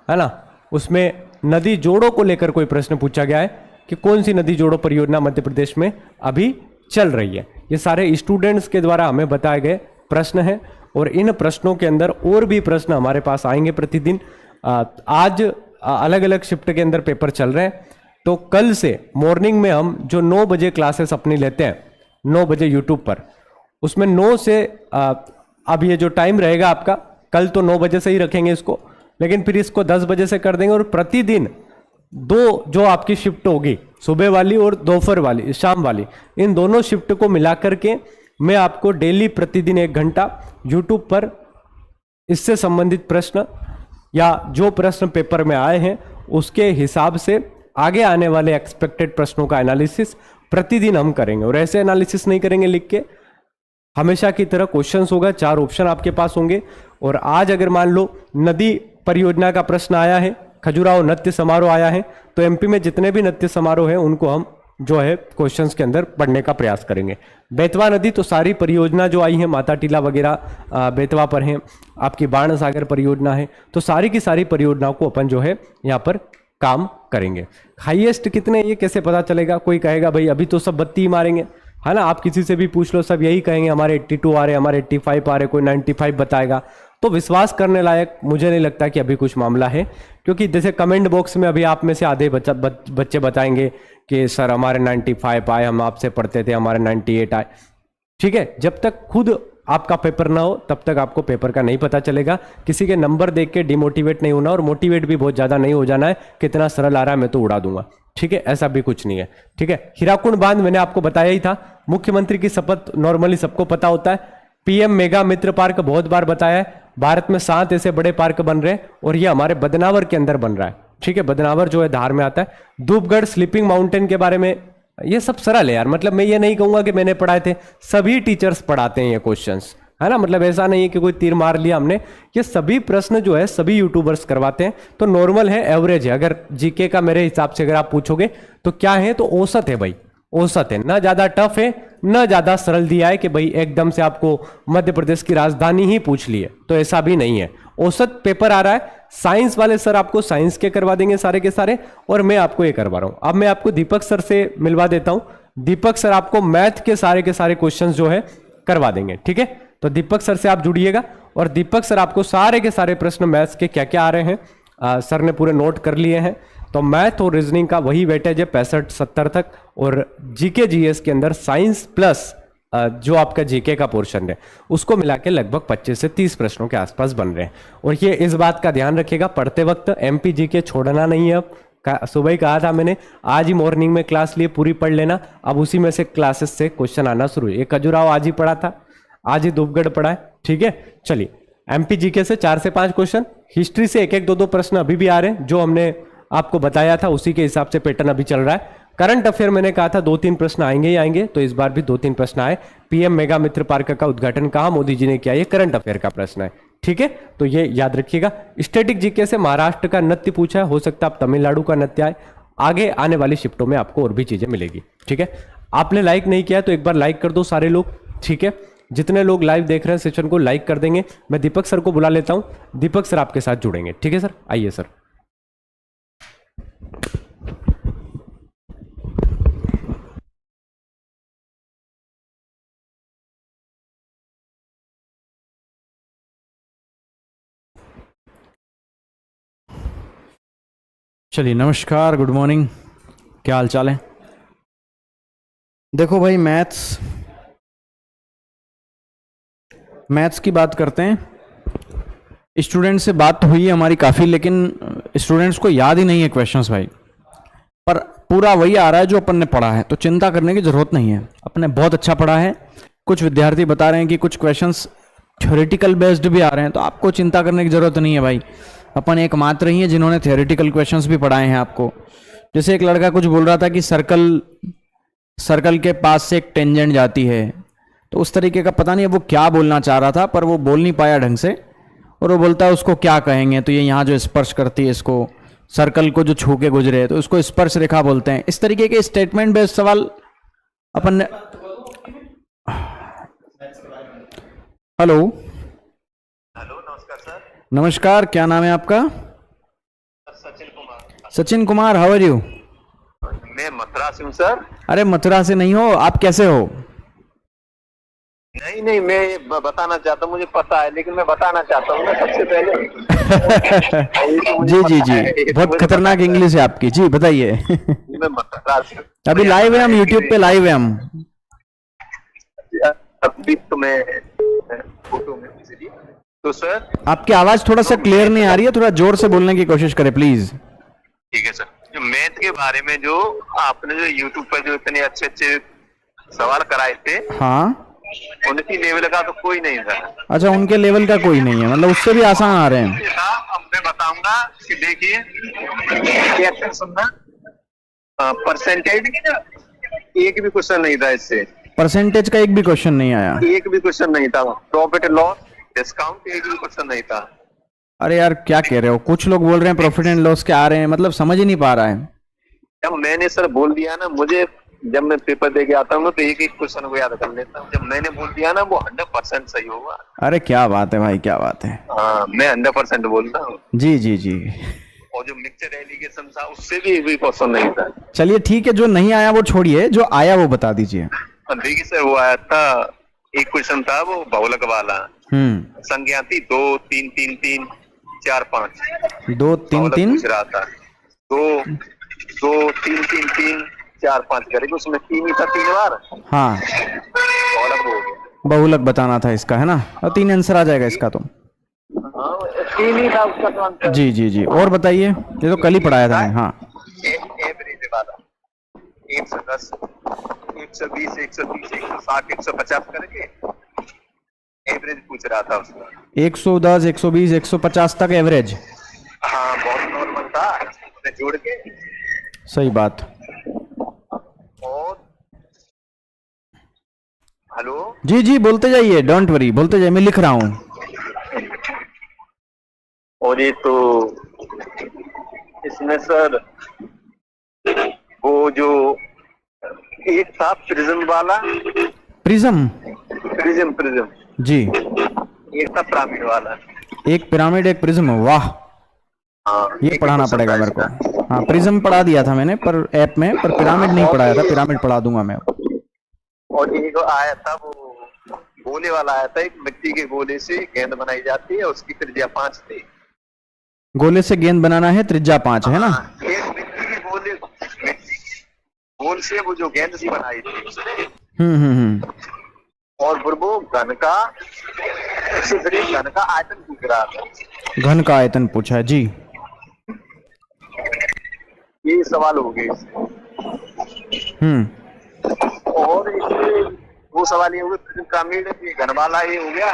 ना, उसमें नदी जोड़ों को लेकर कोई प्रश्न पूछा गया है कि कौन सी नदी जोड़ो परियोजना मध्य प्रदेश में अभी चल रही है। ये सारे स्टूडेंट्स के द्वारा हमें बताए गए प्रश्न हैं और इन प्रश्नों के अंदर और भी प्रश्न हमारे पास आएंगे प्रतिदिन। आज अलग अलग शिफ्ट के अंदर पेपर चल रहे हैं, तो कल से मॉर्निंग में हम जो 9 बजे क्लासेस अपनी लेते हैं, 9 बजे यूट्यूब पर, उसमें 9 से अब ये जो टाइम रहेगा आपका, कल तो 9 बजे से ही रखेंगे इसको, लेकिन फिर इसको 10 बजे से कर देंगे। और प्रतिदिन 2 जो आपकी शिफ्ट होगी, सुबह वाली और दोपहर वाली, शाम वाली, इन दोनों शिफ्ट को मिलाकर के मैं आपको डेली प्रतिदिन 1 घंटा यूट्यूब पर इससे संबंधित प्रश्न या जो प्रश्न पेपर में आए हैं उसके हिसाब से आगे आने वाले एक्सपेक्टेड प्रश्नों का एनालिसिस प्रतिदिन हम करेंगे। और ऐसे एनालिसिस नहीं करेंगे लिख के, हमेशा की तरह क्वेश्चंस होगा, 4 ऑप्शन आपके पास होंगे। और आज अगर मान लो नदी परियोजना का प्रश्न आया है, खजुराहो नृत्य समारोह आया है, तो एमपी में जितने भी नृत्य समारोह हैं उनको हम जो है क्वेश्चंस के अंदर पढ़ने का प्रयास करेंगे। बेतवा नदी तो सारी परियोजना जो आई है, माता टीला वगैरह बेतवा पर हैं, आपकी बाण सागर परियोजना है, तो सारी की सारी परियोजनाओं को अपन जो है यहाँ पर काम करेंगे। हाईएस्ट कितने ये कैसे पता चलेगा? कोई कहेगा भाई अभी तो सब 32 मारेंगे, है ना, आप किसी से भी पूछ लो सब यही कहेंगे हमारे 82 आ रहे, हमारे 85 आ रहे, कोई 95 बताएगा। तो विश्वास करने लायक मुझे नहीं लगता कि अभी कुछ मामला है, क्योंकि जैसे कमेंट बॉक्स में अभी आप में से आधे बच्चे बताएंगे कि सर हमारे 95 आए, हम आपसे पढ़ते थे हमारे 98 आए। ठीक है, जब तक खुद आपका पेपर ना हो तब तक आपको पेपर का नहीं पता चलेगा। किसी के नंबर देख के डिमोटिवेट नहीं होना और मोटिवेट भी बहुत ज़्यादा नहीं हो जाना है, कितना सरल आ रहा है मैं तो उड़ा दूंगा। ठीक है, ऐसा भी कुछ नहीं है। ठीक है, हीराकुंड बांध मैंने आपको बताया ही था। मुख्यमंत्री की शपथ नॉर्मली सबको पता होता है। पीएम मेगा मित्र पार्क बहुत बार बताया है। भारत में 7 ऐसे बड़े पार्क बन रहे हैं और ये हमारे बदनावर के अंदर बन रहा है। ठीक है, बदनावर जो है धार में आता है। धूपगढ़ स्लीपिंग माउंटेन के बारे में ये सब सरल है यार, मतलब मैं ये नहीं कहूंगा कि मैंने पढ़ाए थे, सभी टीचर्स पढ़ाते हैं ये क्वेश्चंस, है ना। मतलब ऐसा नहीं है कि कोई तीर मार लिया हमने, ये सभी प्रश्न जो है सभी यूट्यूबर्स करवाते हैं। तो नॉर्मल है, एवरेज है। अगर जीके का मेरे हिसाब से अगर आप पूछोगे तो क्या है, तो औसत है भाई, औसत है। ना ज्यादा टफ है ना ज्यादा सरल दिया है कि भाई एकदम से आपको मध्य प्रदेश की राजधानी ही पूछ ली है, तो ऐसा भी नहीं है। औसत पेपर आ रहा है। साइंस वाले सर आपको साइंस के करवा देंगे सारे के सारे, और मैं आपको ये करवा रहा हूं। अब मैं आपको दीपक सर से मिलवा देता हूं। दीपक सर आपको मैथ के सारे क्वेश्चंस जो है करवा देंगे, ठीक है। तो दीपक सर से आप जुड़िएगा, और दीपक सर आपको सारे के सारे प्रश्न मैथ्स के क्या क्या आ रहे हैं सर ने पूरे नोट कर लिए हैं। तो मैथ और रीजनिंग का वही वेटेज है 65-70 तक, और जीके जीएस के अंदर साइंस प्लस जो आपका जीके का पोर्शन है उसको मिला के लगभग 25 से 30 प्रश्नों के आसपास बन रहे हैं। और ये इस बात का ध्यान रखिएगा, पढ़ते वक्त एमपी जीके छोड़ना नहीं है। अब सुबह ही कहा था मैंने, आज ही मॉर्निंग में क्लास लिए पूरी पढ़ लेना। अब उसी में से क्लासेस से क्वेश्चन आना शुरू है। ये खजुराहो आज ही पढ़ा था, आज ही धूपगढ़ पढ़ा है, ठीक है। चलिए, एमपी जीके से 4 से 5 क्वेश्चन, हिस्ट्री से 1-1, 2-2 प्रश्न अभी भी आ रहे हैं। जो हमने आपको बताया था उसी के हिसाब से पैटर्न अभी चल रहा है। करंट अफेयर मैंने कहा था 2-3 प्रश्न आएंगे ही आएंगे, तो इस बार भी 2-3 प्रश्न आए। पीएम मेगा मित्र पार्क का उद्घाटन कहाँ मोदी जी ने किया, ये करंट अफेयर का प्रश्न है, ठीक है। तो ये याद रखिएगा। स्टैटिक जीके से महाराष्ट्र का नृत्य पूछा है, हो सकता है आप तमिलनाडु का नृत्य आए। आगे आने वाली शिफ्टों में आपको और भी चीजें मिलेगी, ठीक है। आपने लाइक नहीं किया तो एक बार लाइक कर दो सारे लोग, ठीक है। जितने लोग लाइव देख रहे हैं सेशन को लाइक कर देंगे। मैं दीपक सर को बुला लेता हूं, दीपक सर आपके साथ जुड़ेंगे, ठीक है सर। आइए सर। चलिए, नमस्कार, गुड मॉर्निंग, क्या हाल चाल है। देखो भाई, मैथ्स की बात करते हैं। स्टूडेंट से बात तो हुई है हमारी काफ़ी, लेकिन स्टूडेंट्स को याद ही नहीं है क्वेश्चंस भाई, पर पूरा वही आ रहा है जो अपन ने पढ़ा है, तो चिंता करने की ज़रूरत नहीं है। अपन ने बहुत अच्छा पढ़ा है। कुछ विद्यार्थी बता रहे हैं कि कुछ क्वेश्चंस थ्योरेटिकल बेस्ड भी आ रहे हैं, तो आपको चिंता करने की ज़रूरत नहीं है भाई। अपन एकमात्र ही है जिन्होंने थ्योरेटिकल क्वेश्चंस भी पढ़ाए हैं आपको। जैसे एक लड़का कुछ बोल रहा था कि सर्कल के पास से एक टेंजेंट जाती है, तो उस तरीके का पता नहीं वो क्या बोलना चाह रहा था, पर वो बोल नहीं पाया ढंग से, और वो बोलता है उसको क्या कहेंगे, तो ये यहाँ जो स्पर्श करती है इसको, सर्कल को जो छू के गुजरे तो उसको स्पर्श रेखा बोलते हैं। इस तरीके के स्टेटमेंट बेस्ड सवाल अपन ने। हेलो, नमस्कार सर। नमस्कार, क्या नाम है आपका? Sachin Kumar. Sachin Kumar, how are you? मैं मथुरा से हूँ सर। अरे मथुरा से नहीं हो आप, कैसे हो? नहीं, मैं ये बताना चाहता हूँ, मुझे पता है, लेकिन मैं बताना चाहता हूँ ना सबसे पहले। जी जी जी, बहुत खतरनाक इंग्लिश है आपकी, जी बताइए। मैं मथुरा से अभी लाइव है हम, यूट्यूब पे लाइव है हम। अभी तो मैं फोटो में इसलिए तो सर आपकी आवाज थोड़ा सा क्लियर नहीं आ रही है, थोड़ा जोर से बोलने की कोशिश करें प्लीज। ठीक है सर। जो मैथ के बारे में जो आपने जो यूट्यूब पर जो इतने अच्छे अच्छे सवाल कराए थे, हाँ, उनकी लेवल का तो कोई नहीं था। अच्छा, उनके लेवल का कोई नहीं है, मतलब उससे भी आसान आ रहे हैं। अब मैं बताऊंगा कि देखिए, कैसे सुनना, परसेंटेज की ना एक भी क्वेश्चन नहीं था इससे। परसेंटेज का एक भी क्वेश्चन नहीं आया? एक भी क्वेश्चन नहीं था। प्रॉफिट एंड लॉस, डिस्काउंट, एक भी क्वेश्चन नहीं था। अरे यार क्या कह रहे हो, कुछ लोग बोल रहे हैं प्रॉफिट एंड लॉस के आ रहे हैं, मतलब समझ ही नहीं पा रहा है। जब मैंने सर बोल दिया ना, मुझे जब मैं पेपर दे के आता हूँ तो एक एक क्वेश्चन को याद कर लेता हूँ। जब मैंने बोल दिया ना, वो 100% सही होगा। अरे क्या बात है भाई, क्या बात है। हाँ, मैं 100% बोलता हूँ। जी जी जी। और जो मिक्सचर एलिगेशन था उससे भी एक भी क्वेश्चन नहीं था। चलिए ठीक है, जो नहीं आया वो छोड़िए, जो आया वो बता दीजिए। देखिए सर, वो आया था, एक क्वेश्चन था वो बहुलक वाला। संख्या थी 2 3 3 3 4 5। 2 3 3 पूछ रहा था, 2 2 3 3 3 4 5 करके, उसमें 3 ही था 3 बार। हाँ, बहुलक हो गया। बहुलक बताना था इसका, है ना, और 3 आंसर आ जाएगा इसका। तो हाँ, 3 ही था उसका तो आंसर। जी जी जी, और बताइए, ये तो कल ही पढ़ाया था। हाँ, एवरेज वाला 110 120 130 160 150 करके एवरेज पूछ रहा था उसका। 110 120 150 तक एवरेज। हाँ, बहुत नॉर्मल था, उसने जोड़ के। सही बात। और हेलो। जी जी बोलते जाइए, डोंट वरी, बोलते जाइए, मैं लिख रहा हूँ। और ये तो इसमें सर वो जो एक था प्रिज्म वाला, प्रिज्म। प्रिज्म प्रिज्म, जी, एक था पिरामिड वाला। एक पिरामिड एक प्रिज्म, वाह, हाँ, ये एक पढ़ाना क्वेश्चन पड़ेगा था मेरे को। इसका। हाँ, प्रिज्म पढ़ा दिया था मैंने पर ऐप में, पर पिरामिड नहीं पढ़ाया था, पिरामिड पढ़ा दूंगा मैं। और एक आया था वो गोले वाला आया था, एक मिट्टी के गोले से गेंद बनाई जाती है, उसकी त्रिज्या 5 थी। गोले से गेंद बनाना है, त्रिज्या 5 है ना। हाँ, एक मिट्टी के गोले, मिट्टी के गोल से वो जो गेंद सी बनाई थी उसने, हम्म। और फिर वो घन का, उससे फिर एक घन का आयतन पूछ रहा था। घन का आयतन पूछा है जी। ये सवाल हो गए इससे। और एक वो सवाल ये हो गए, पिरामिड ये घन वाला ये हो गया,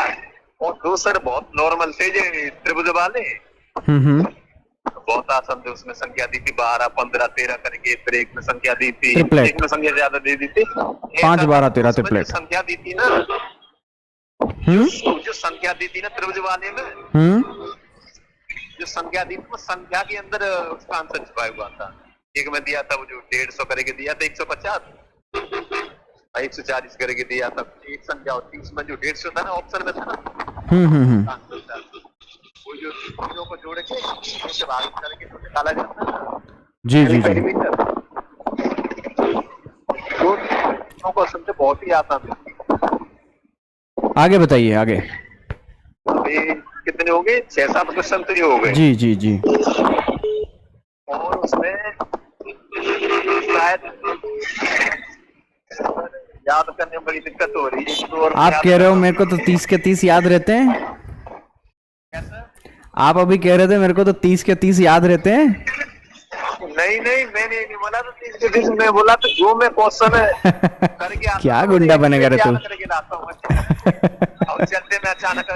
और दो सर बहुत नॉर्मल थे जो त्रिभुज वाले, बहुत आसान थे। उसमें संख्या दी थी 12, 15, 13 करके, फिर एक में संख्या दी थी, ट्रिपलेट। एक में संख्या ज्यादा दे दी थी, 5, 12, 13 ट्रिपलेट। संख्या दी थी ना, जो संख्या दी थी ना त्रिभुज वाले में, जो संख्या दी थी वो संख्या के अंदर उसका आंसर छुपाया हुआ था। एक में दिया था वो जो 150 करके दिया था 150, 140 करके दिया था, एक संख्या होती उसमें जो 150 था ना ऑप्शन में था ना, आंसर था। वो जो चीजों को जोड़ के उससे भाग करके जो निकाला जाता है ना, जी जी जी। पेरीमीटर, तो चीजों को समझे बहुत ही आसान है। आगे बताइए, आगे। ये कितने हो गए, 6-7 क्वेश्चन तो ये हो गए। जी जी जी। और उसमें शायद याद करने में बड़ी दिक्कत हो रही है। तो और आप कह रहे हो मेरे को तो 30 के 30 याद रहते हैं? आप अभी कह रहे थे मेरे को तो 30 के 30 याद रहते हैं। नहीं नहीं, मैंने नहीं बोला तो 30 के 30, मैं बोला तो जो मैं क्वेश्चन करके आता क्या हूं, गुंडा बनेगा रे तू? याद करके लाता हूं। और चलते मैं अचानक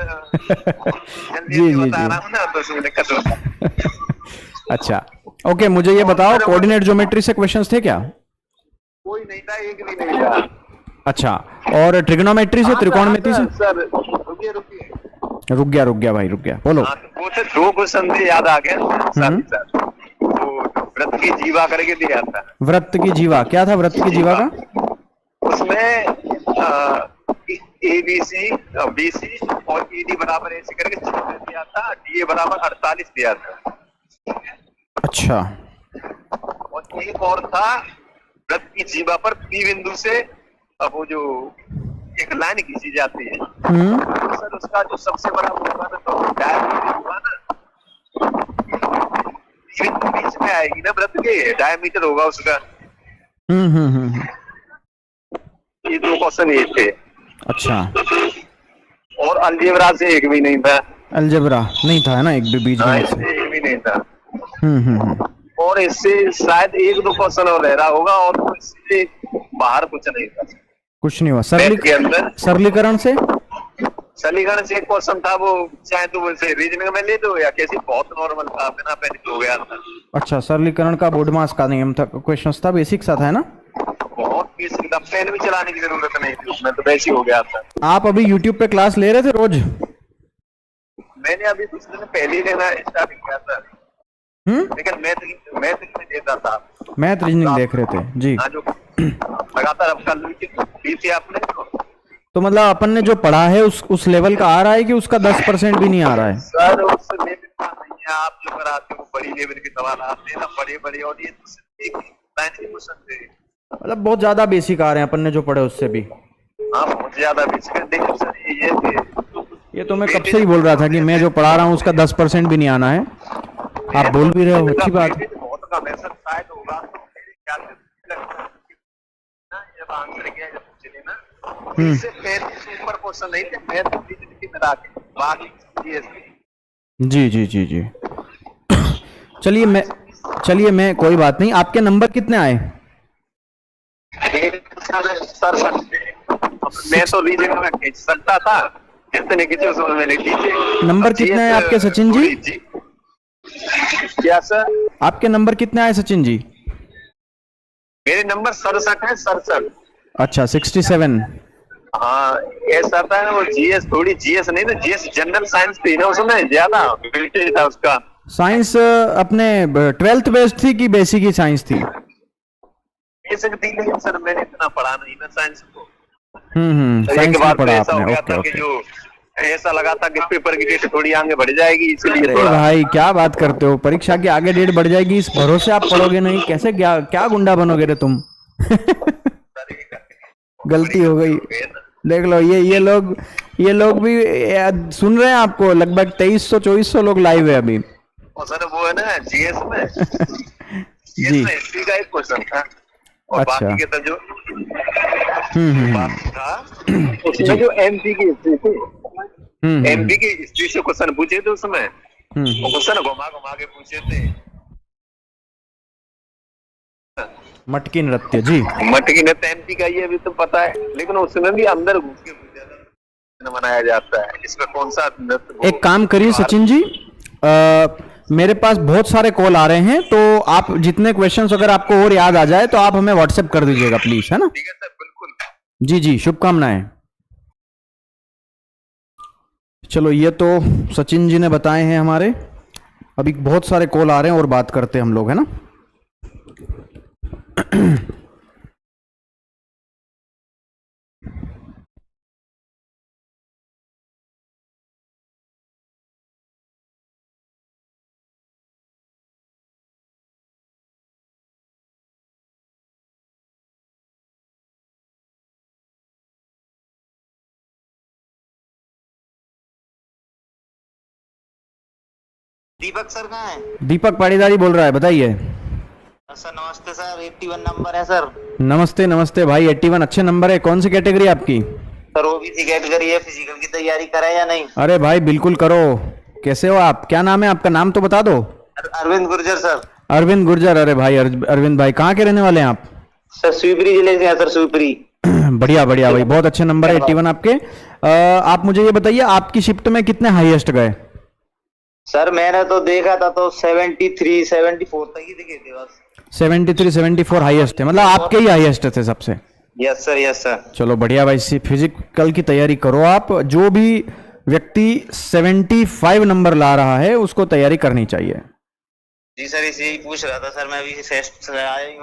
जल्दी जी, जी, बता जी। रहा हूँ ना, तो उसमें दिक्कत होता है। अच्छा, ओके, मुझे ये बताओ, कोऑर्डिनेट ज्योमेट्री से क्वेश्चंस थे क्या? कोई नहीं था, एक भी नहीं था। अच्छा, और ट्रिग्नोमेट्री से, त्रिकोणमिति से? सर रुकिए रुकिए, रुक गया भाई, रुक गया, बोलो। हाँ, तो वो थे 2 क्वेश्चन थे, याद आ गया सर। वो व्रत की जीवा करके दिया था। वृत्त की जीवा, क्या था वृत्त की जीवा का? उसमें ABC, BC और ED बराबर ऐसे करके चिन्ह दिया था, DA बराबर 48 दिया था। अच्छा, और एक और था वृत्त की जीवा पर P बिंदु से, अब वो जो एक लाइन खींची जाती है, तो सर उसका जो सबसे बड़ा वो होगा ना, तो डायमीटर होगा ना, P बिंदु बीच में आएगी ना वृत्त के, डायमीटर होगा उसका। ये 2 क्वेश्चन ये थे। अच्छा, और अलजेब्रा से एक भी नहीं था। अलजेब्रा नहीं था, है ना, एक भी बीच हाँ, में इससे से। एक भी नहीं था। और इससे शायद 1-2 क्वेश्चन और रह रहा होगा, और तो इससे बाहर कुछ नहीं था। कुछ नहीं हुआ। मैथ के अंदर सरलीकरण से? सरलीकरण से एक क्वेश्चन था, वो चाहे तो वैसे रीजनिंग में ले दो या कैसे, बहुत नॉर्मल था, बिना पैनिक हो गया था। अच्छा, सरलीकरण का बोर्ड मास का नियम था, क्वेश्चंस था, बेसिक सा था, है ना? बहुत बेसिक था, पेन भी चलाने की जरूरत नहीं थी उसमें, तो वैसे ही हो गया था। आप अभी यूट्यूब पे क्लास ले रहे थे रोज? मैंने अभी कुछ दिन पहले ही लेना स्टार्ट किया था, लेकिन मैथ नहीं देता था। मैथ रीजनिंग देख रहे थे जी। हाँ, जो लगातार अब कल ली थी आपने, तो मतलब अपन ने जो पढ़ा है उस लेवल का आ रहा है कि उसका 10% भी नहीं आ रहा है? सर उस लेवल का नहीं है, आप जो कराते हो बड़ी लेवल के सवाल आते हैं ना, बड़े और ये तो सिर्फ एक लाइन के क्वेश्चन थे। मतलब बहुत ज्यादा बेसिक आ रहे हैं अपन ने जो पढ़े उससे भी। हाँ, बहुत ज्यादा बेसिक है। देखो सर, ये थे, ये तो मैं कब से ही बोल रहा था कि मैं जो पढ़ा रहा हूँ उसका 10% भी नहीं आना है। आप बोल भी रहे हो, अच्छी बात है। बहुत कम है सर, शायद होगा तो मेरे ख्याल से लगता है ना, जब आंसर किया जब चले ना, इससे ऊपर क्वेश्चन नहीं थे, मैथ की मिला के बाकी जी जी जी जी। चलिए मैं कोई बात नहीं। आपके नंबर कितने आए? सर मैं तो रीजनिंग में खींच सकता था, इतने किसी उसमें मैंने खींचे। नंबर कितने आए आपके सचिन जी? क्या सर? आपके नंबर कितने आए सचिन जी? मेरे नंबर 67 है, 67। अच्छा, 67। हाँ ऐसा था ना, वो जीएस थोड़ी, जीएस नहीं तो जीएस जनरल साइंस थी ना, उसमें ज्यादा वेटेज था उसका। साइंस अपने 12th बेस्ड थी कि बेसिक ही साइंस थी? बेसिक थी, लेकिन सर मैंने इतना पढ़ा नहीं ना साइंस को। तो साइंस एक में बार पढ़ा ऐसा हो आपने, गया ओके था कि ओके। जो ऐसा लगा था कि पेपर की डेट थोड़ी आगे बढ़ जाएगी, इसलिए अरे थोड़ा। भाई क्या बात करते हो, परीक्षा की आगे डेट बढ़ जाएगी इस भरोसे आप पढ़ोगे नहीं? कैसे, क्या क्या गुंडा बनोगे रे तुम? गलती हो गई। देख लो, ये लोग भी सुन रहे हैं आपको, लगभग 2300-2400 लोग लाइव है अभी। और सर वो है ना जीएस में, जीएस जी। में हिस्ट्री का एक क्वेश्चन था, और अच्छा। बाकी के तो जो हम्म। बाकी था उसमें जो एमपी की हिस्ट्री थी, एमपी की हिस्ट्री से क्वेश्चन पूछे थे उसमें, वो क्वेश्चन घुमा घुमा के पूछे थे। मटकी नृत्य, जी। मटकी नृत्य एमपी का, ये भी तो पता है, लेकिन उसमें भी अंदर घुस के पूछा था, मनाया जाता है इसमें कौन सा नृत्य। एक काम करिए सचिन जी, मेरे पास बहुत सारे कॉल आ रहे हैं, तो आप जितने क्वेश्चंस अगर आपको और याद आ जाए तो आप हमें व्हाट्सएप कर दीजिएगा प्लीज, है ना? ठीक है सर, बिल्कुल। जी जी, शुभकामनाएं। चलो, ये तो सचिन जी ने बताए हैं हमारे। अभी बहुत सारे कॉल आ रहे हैं और बात करते हैं हम लोग, है ना? दीपक सर कहाँ है? दीपक पाटीदारी बोल रहा है, बताइए। सर नमस्ते सर, 81 नंबर है सर। नमस्ते नमस्ते भाई, 81 अच्छे नंबर है। कौन सी कैटेगरी आपकी? सर ओबीसी कैटेगरी है, फिजिकल की तैयारी करें या नहीं? अरे भाई बिल्कुल करो। कैसे हो आप? क्या नाम है आपका? नाम तो बता दो। अरविंद गुर्जर सर। अरविंद गुर्जर। अरे भाई अरविंद भाई, कहाँ के रहने वाले हैं आप? सर शिवपुरी जिले से हैं सर, शिवपुरी। बढ़िया बढ़िया भाई, बहुत अच्छे नंबर है 81 आपके। आप मुझे ये बताइए, आपकी शिफ्ट में कितने हाईएस्ट गए? सर मैंने तो देखा था तो 73 74 तक ही दिखे थे बस। 73 74 हाईएस्ट है, मतलब आपके ही हाईएस्ट थे सबसे? Yes sir, yes sir. चलो बढ़िया भाई, फिजिकल की तैयारी करो आप। जो भी व्यक्ति 75 नंबर ला रहा है उसको तैयारी करनी चाहिए। जी सर, इसे ही पूछ रहा था सर मैं भी,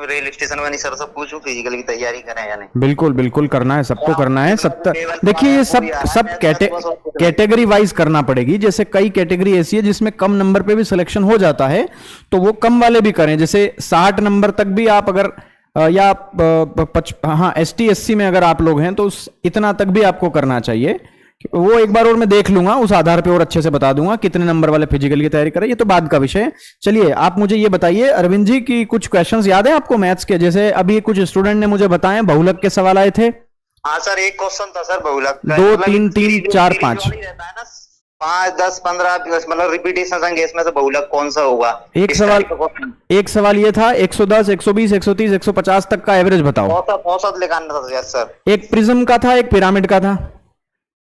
रेल स्टेशन बनी सर से पूछूं फिजिकल की तैयारी करें या नहीं? बिल्कुल बिल्कुल करना है, सबको करना है। 70, देखिए ये सब कैटेगरी वाइज करना पड़ेगी। जैसे कई कैटेगरी ऐसी है जिसमें कम नंबर पे भी सिलेक्शन हो जाता है, तो वो कम वाले भी करें। जैसे 60 नंबर तक भी आप अगर या हाँ ST SC में अगर आप लोग हैं तो इतना तक भी आपको करना चाहिए। वो एक बार और मैं देख लूंगा, उस आधार पे और अच्छे से बता दूंगा कितने नंबर वाले फिजिकल की तैयारी करें, ये तो बाद का विषय है। चलिए आप मुझे ये बताइए अरविंद जी की कुछ क्वेश्चंस याद है आपको मैथ्स के? जैसे अभी कुछ स्टूडेंट ने मुझे बताए बहुलक के सवाल आए थे। हाँ सर, एक क्वेश्चन था सर बहुलक का। 2 3 3 4 5 5 10 15 मतलब रिपीटेशन संख्या, इसमें से बहुलक कौन सा होगा? एक सवाल ये था 110 120 130 150 तक का एवरेज बताओ। औसत निकालना था। Yes sir. एक प्रिज्म का था, एक पिरामिड का था।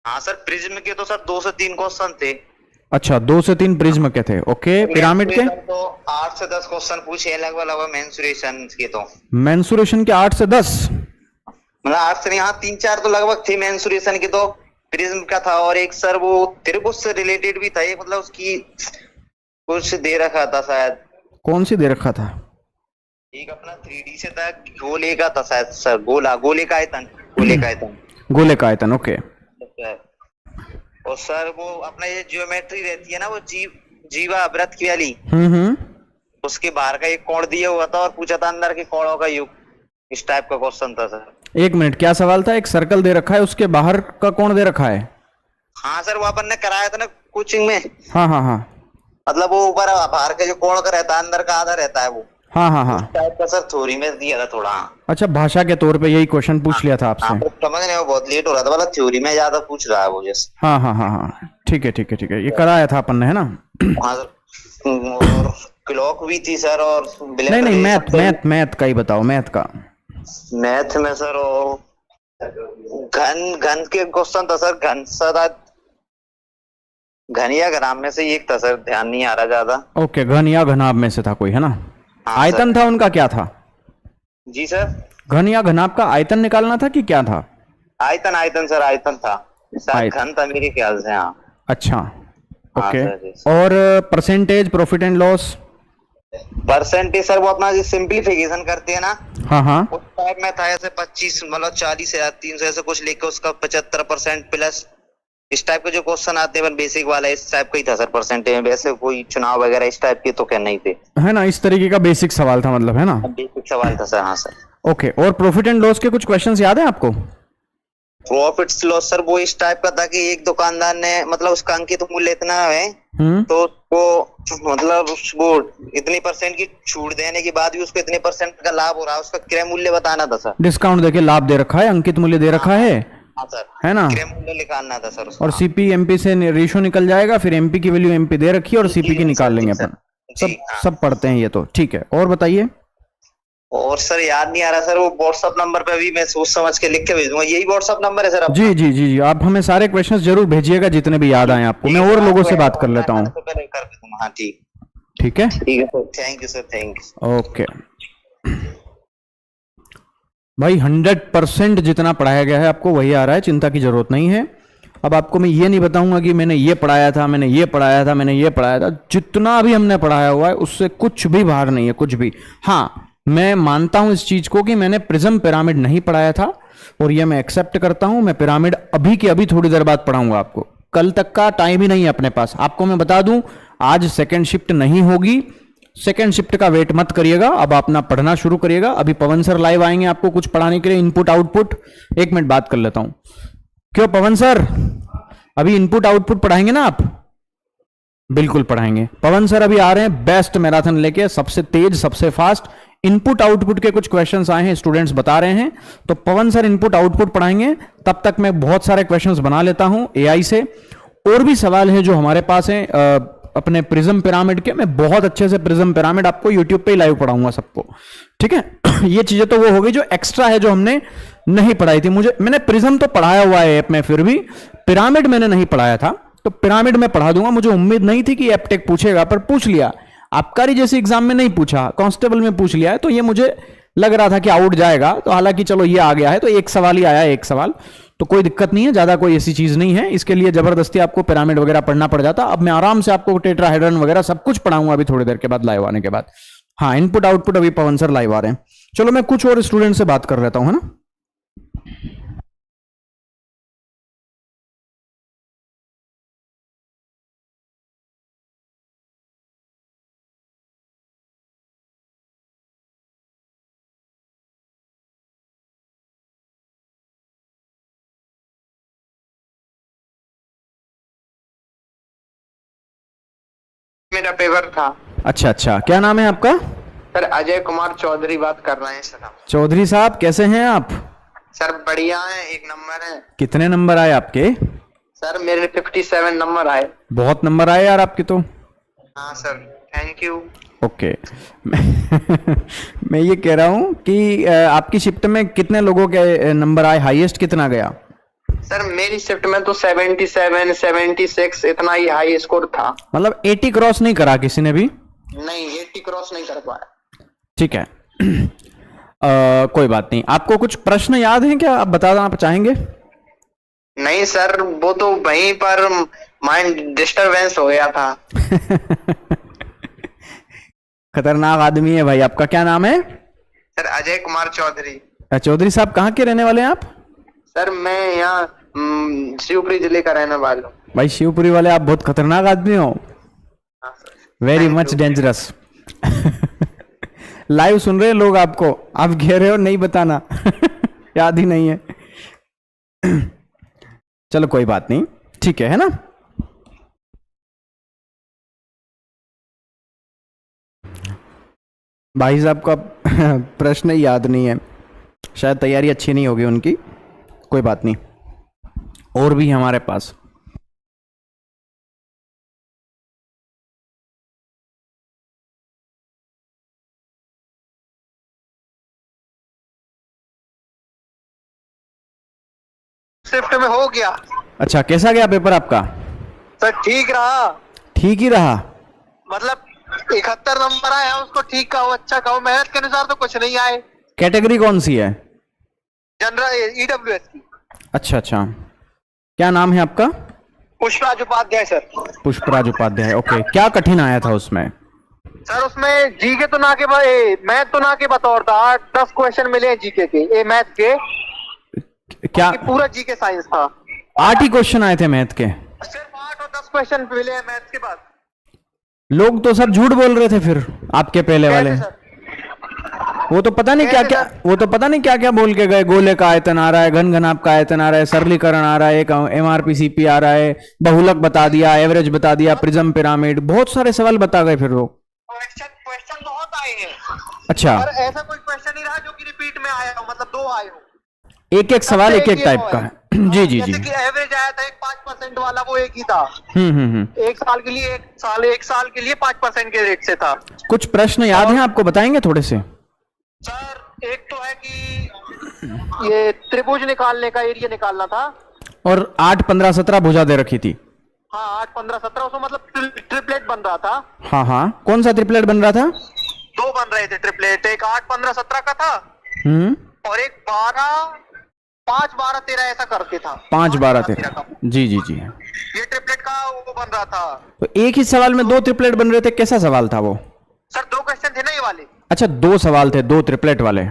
हाँ सर, प्रिज्म के तो सर 2 से 3 क्वेश्चन थे। अच्छा, 2 से 3 प्रिज्म के थे, ओके। पिरामिड के तो 8 से 10 क्वेश्चन पूछे लगभग मेंसुरेशन के। तो मेंसुरेशन के 8 से 10, मतलब 8 से नहीं, हाँ 3-4 तो लगभग थे मेंसुरेशन के। तो प्रिज्म का था, और एक सर वो त्रिभुज से रिलेटेड भी था एक, मतलब उसकी कुछ दे रखा था शायद। कौन सी दे रखा था? एक अपना 3D से था, गोले का था शायद सर, गोले का आयतन। गोले का आयतन, ओके। और सर वो अपना ये ज्योमेट्री रहती है ना, वो जीवा वृत्त की वाली, उसके बाहर का एक कोण दिया हुआ था और पूछा था अंदर के कोणों का योग। इस टाइप का क्वेश्चन था सर। एक मिनट, क्या सवाल था? एक सर्कल दे रखा है, उसके बाहर का कोण दे रखा है। हाँ सर, वो अपन ने कराया था ना कोचिंग में। हाँ हाँ हाँ, मतलब वो ऊपर बाहर का जो कोण का रहता है, अंदर का आधा रहता है वो। हाँ हाँ हाँ, टाइप का सर थ्योरी में दिया था थोड़ा। अच्छा, भाषा के तौर पे यही क्वेश्चन पूछ लिया था आपसे? समझ नहीं, वो बहुत लेट हो रहा था, मतलब थ्योरी में ज्यादा पूछ रहा है वो जैसे। हाँ हाँ हाँ हाँ, ठीक है ठीक है ठीक है, ये कराया था अपन ने, है ना? हाँ सर, और क्लॉक भी थी सर, और नहीं नहीं, मैथ का ही बताओ, मैथ का। मैथ में सर और घन के क्वेश्चन था सर। घन सदा घन या घनाभ में से एक था सर, ध्यान नहीं आ रहा ज्यादा। ओके, घन या घनाभ में से था कोई, है ना? हाँ, आयतन था उनका, क्या था? जी सर। घन या घनाभ का आयतन निकालना था कि क्या था? आयतन आयतन सर, आयतन था शायद, आयतन। घन था मेरे ख्याल से। हाँ अच्छा, हाँ ओके। Sir, yes। और percentage profit and loss? Percentage sir वो अपना जो सिंप्लीफिकेशन करते हैं ना, हाँ हाँ, उस टाइप में था, ऐसे 25 मतलब 40,300 ऐसे कुछ लेके उसका 75% प्लस इस टाइप के जो क्वेश्चन आते हैं बेसिक वाला, इस टाइप का ही था सर परसेंटेज में। वैसे कोई चुनाव वगैरह इस टाइप के तो क्या नहीं थे, है ना, इस तरीके का बेसिक सवाल था मतलब, है ना? बेसिक सवाल था सर। हाँ सर। ओके। और प्रॉफिट एंड लॉस के कुछ क्वेश्चंस याद है आपको? प्रॉफिट लॉस सर वो इस टाइप का था कि एक दुकानदार ने मतलब उसका अंकित मूल्य इतना है, तो वो मतलब वो इतनी परसेंट की छूट देने के बाद भी उसको इतने परसेंट का लाभ हो रहा है, उसका क्रय मूल्य बताना था सर। डिस्काउंट देके लाभ दे रखा है, अंकित मूल्य दे रखा है हाँ सर, है ना? क्रय मूल्य निकालना था सर उसका। और सीपी एमपी से रेशो निकल जाएगा, फिर एमपी की वैल्यू एमपी दे रखी है और सीपी की निकाल लेंगे अपन। सब जी, हाँ। सब पढ़ते हैं ये तो, ठीक है। और बताइए। और सर याद नहीं आ रहा सर, वो व्हाट्सएप नंबर पे भी मैं सोच समझ के लिख के भेज दूंगा। यही व्हाट्सएप नंबर है सर आपका? जी जी जी जी, आप हमें सारे क्वेश्चंस जरूर भेजिएगा जितने भी याद आए आपको, मैं और लोगों से बात कर लेता हूँ। हाँ ठीक, ठीक है, ठीक है sir, thank you sir, thank you. Okay भाई। 100% जितना पढ़ाया गया है आपको वही आ रहा है, चिंता की जरूरत नहीं है। अब आपको मैं ये नहीं बताऊंगा कि मैंने ये पढ़ाया था, मैंने ये पढ़ाया था, मैंने ये पढ़ाया था। जितना भी हमने पढ़ाया हुआ है उससे कुछ भी बाहर नहीं है, कुछ भी। हाँ, मैं मानता हूं इस चीज को कि मैंने प्रिज्म पिरामिड नहीं पढ़ाया था, और ये मैं एक्सेप्ट करता हूं। मैं पिरामिड अभी के अभी थोड़ी देर बाद पढ़ाऊंगा आपको, कल तक का टाइम ही नहीं है अपने पास। आपको मैं बता दूं, आज सेकेंड शिफ्ट नहीं होगी, सेकेंड शिफ्ट का वेट मत करिएगा, अब अपना पढ़ना शुरू करिएगा। अभी पवन सर लाइव आएंगे आपको कुछ पढ़ाने के लिए, इनपुट आउटपुट। एक मिनट बात कर लेता हूं। क्यों पवन सर, अभी इनपुट आउटपुट पढ़ाएंगे ना आप? बिल्कुल पढ़ाएंगे। पवन सर अभी आ रहे हैं बेस्ट मैराथन लेके, सबसे तेज, सबसे फास्ट। इनपुट आउटपुट के कुछ क्वेश्चंस आए हैं, स्टूडेंट्स बता रहे हैं, तो पवन सर इनपुट आउटपुट पढ़ाएंगे। तब तक मैं बहुत सारे क्वेश्चंस बना लेता हूं एआई से। और भी सवाल हैं जो हमारे पास हैं अपने प्रिज्म पिरामिड के। मैं बहुत अच्छे से प्रिज्म पिरामिड आपको यूट्यूब पे ही लाइव पढ़ाऊंगा सबको, ठीक है। ये चीजें तो वो हो गई जो एक्स्ट्रा है, जो हमने नहीं पढ़ाई थी। मैंने प्रिज्म तो पढ़ाया हुआ है ऐप में, फिर भी पिरामिड मैंने नहीं पढ़ाया था, तो पिरामिड में पढ़ा दूंगा। मुझे उम्मीद नहीं थी कि एपटेक पूछेगा, पर पूछ लिया। आबकारी जैसे एग्जाम में नहीं पूछा, कांस्टेबल में पूछ लिया है, तो ये मुझे लग रहा था कि आउट जाएगा। तो हालांकि चलो ये आ गया है, तो एक सवाल ही आया है, एक सवाल, तो कोई दिक्कत नहीं है, ज्यादा कोई ऐसी चीज नहीं है। इसके लिए जबरदस्ती आपको पिरामिड वगैरह पढ़ना पड़ जाता। अब मैं आराम से आपको टेट्राहेड्रन वगैरह सब कुछ पढ़ाऊंगा अभी थोड़ी देर के बाद, लाइव आने के बाद। हाँ, इनपुट आउटपुट अभी पवन सर लाइव आ रहे हैं। चलो मैं कुछ और स्टूडेंट से बात कर लेता हूं, है ना। मेरा पेपर था। अच्छा अच्छा, क्या नाम है आपका? सर अजय कुमार चौधरी बात कर रहे हैं सर हम। चौधरी साहब, कैसे हैं आप? सर बढ़िया है, एक नंबर है। कितने नंबर आए आपके? सर मेरे 57 नंबर आए। बहुत नंबर आए यार आपके तो। हाँ सर, थैंक यू। ओके मैं ये कह रहा हूं कि आपकी शिफ्ट में कितने लोगों के नंबर आए, हाईएस्ट कितना गया? सर मेरी शिफ्ट में तो 77, 76 इतना ही हाई स्कोर था। मतलब 80 क्रॉस नहीं करा किसी ने भी? नहीं, 80 क्रॉस नहीं कर पाया। ठीक है कोई बात नहीं। आपको कुछ प्रश्न याद हैं क्या, आप बताना चाहेंगे? नहीं सर, वो तो वहीं पर माइंड डिस्टरबेंस हो गया था। खतरनाक आदमी है भाई। आपका क्या नाम है? सर अजय कुमार चौधरी। चौधरी साहब, कहाँ के रहने वाले हैं आप? सर मैं यहाँ शिवपुरी जिले का रहने वाला हूँ। भाई शिवपुरी वाले आप बहुत खतरनाक आदमी हो, हाँ sir. Very much dangerous. Live सुन रहे हैं लोग आपको, आप कह रहे हो नहीं बताना याद ही नहीं है। चलो कोई बात नहीं, ठीक है ना। भाई साहब का प्रश्न ही याद नहीं है, शायद तैयारी अच्छी नहीं होगी उनकी। कोई बात नहीं, और भी हमारे पास। शिफ्ट में हो गया। अच्छा, कैसा गया पेपर आपका? सर ठीक रहा, ठीक ही रहा। मतलब 71 नंबर आया, उसको ठीक कहो, अच्छा कहो, मेहनत के अनुसार तो कुछ नहीं आए। कैटेगरी कौन सी है? जनरल EWS की। अच्छा अच्छा, क्या नाम है आपका? पुष्पराज उपाध्याय सर। पुष्पराज उपाध्याय, ओके। क्या कठिन आया था उसमें? सर उसमें जीके तो ना के मैथ तो ना के बतौर था, 8-10 क्वेश्चन मिले हैं जीके के, ये मैथ के, क्या बाकी पूरा जीके साइंस था। 8 ही क्वेश्चन आए थे मैथ के? सिर्फ 8 और 10 क्वेश्चन मिले हैं मैथ के बाद। लोग तो सब झूठ बोल रहे थे फिर आपके पहले वाले। कैसे सर? वो तो पता नहीं क्या कैसे क्या, सर? वो तो पता नहीं क्या क्या बोल के गए। गोले का आयतन आ रहा है, घन घनाभ का आयतन आ रहा है, सरलीकरण आ रहा है, एक एमआरपीसीपी आ रहा है, बहुलक बता दिया, एवरेज बता दिया, प्रिज्म पिरामिड, बहुत सारे सवाल बता गए फिर वो। क्वेश्चन बहुत आए हैं, अच्छा, पर ऐसा कोई क्वेश्चन नहीं रहा जो कि रिपीट में आया हो, मतलब 2 आए हो। एक एक सवाल एक एक टाइप का है। जी जी जी। जैसे कि एवरेज आया था एक 5% वाला, वो एक ही था। हम्म। एक साल के लिए, एक साल के लिए 5% के रेट से था। कुछ प्रश्न याद हैं आपको, बताएंगे थोड़े से? सर एक तो है कि ये त्रिभुज निकालने का एरिया निकालना था, और 8, 15, 17 भुजा दे रखी थी। हाँ 8, 15, 17, उसमें मतलब ट्रिपलेट बन रहा था। हाँ हाँ, कौन सा ट्रिपलेट बन रहा था? 2 बन रहे थे ट्रिपलेट, एक 8, 15, 17 का था और एक 5, 12, 13 ऐसा करके था। 5, 12, 13 का। जी जी जी। ये ट्रिपलेट का वो बन रहा था। तो एक ही सवाल में 2 ट्रिपलेट बन रहे थे, कैसा सवाल था वो? सर 2 क्वेश्चन थे ना ये वाले। अच्छा, 2 सवाल थे, 2 ट्रिपलेट वाले।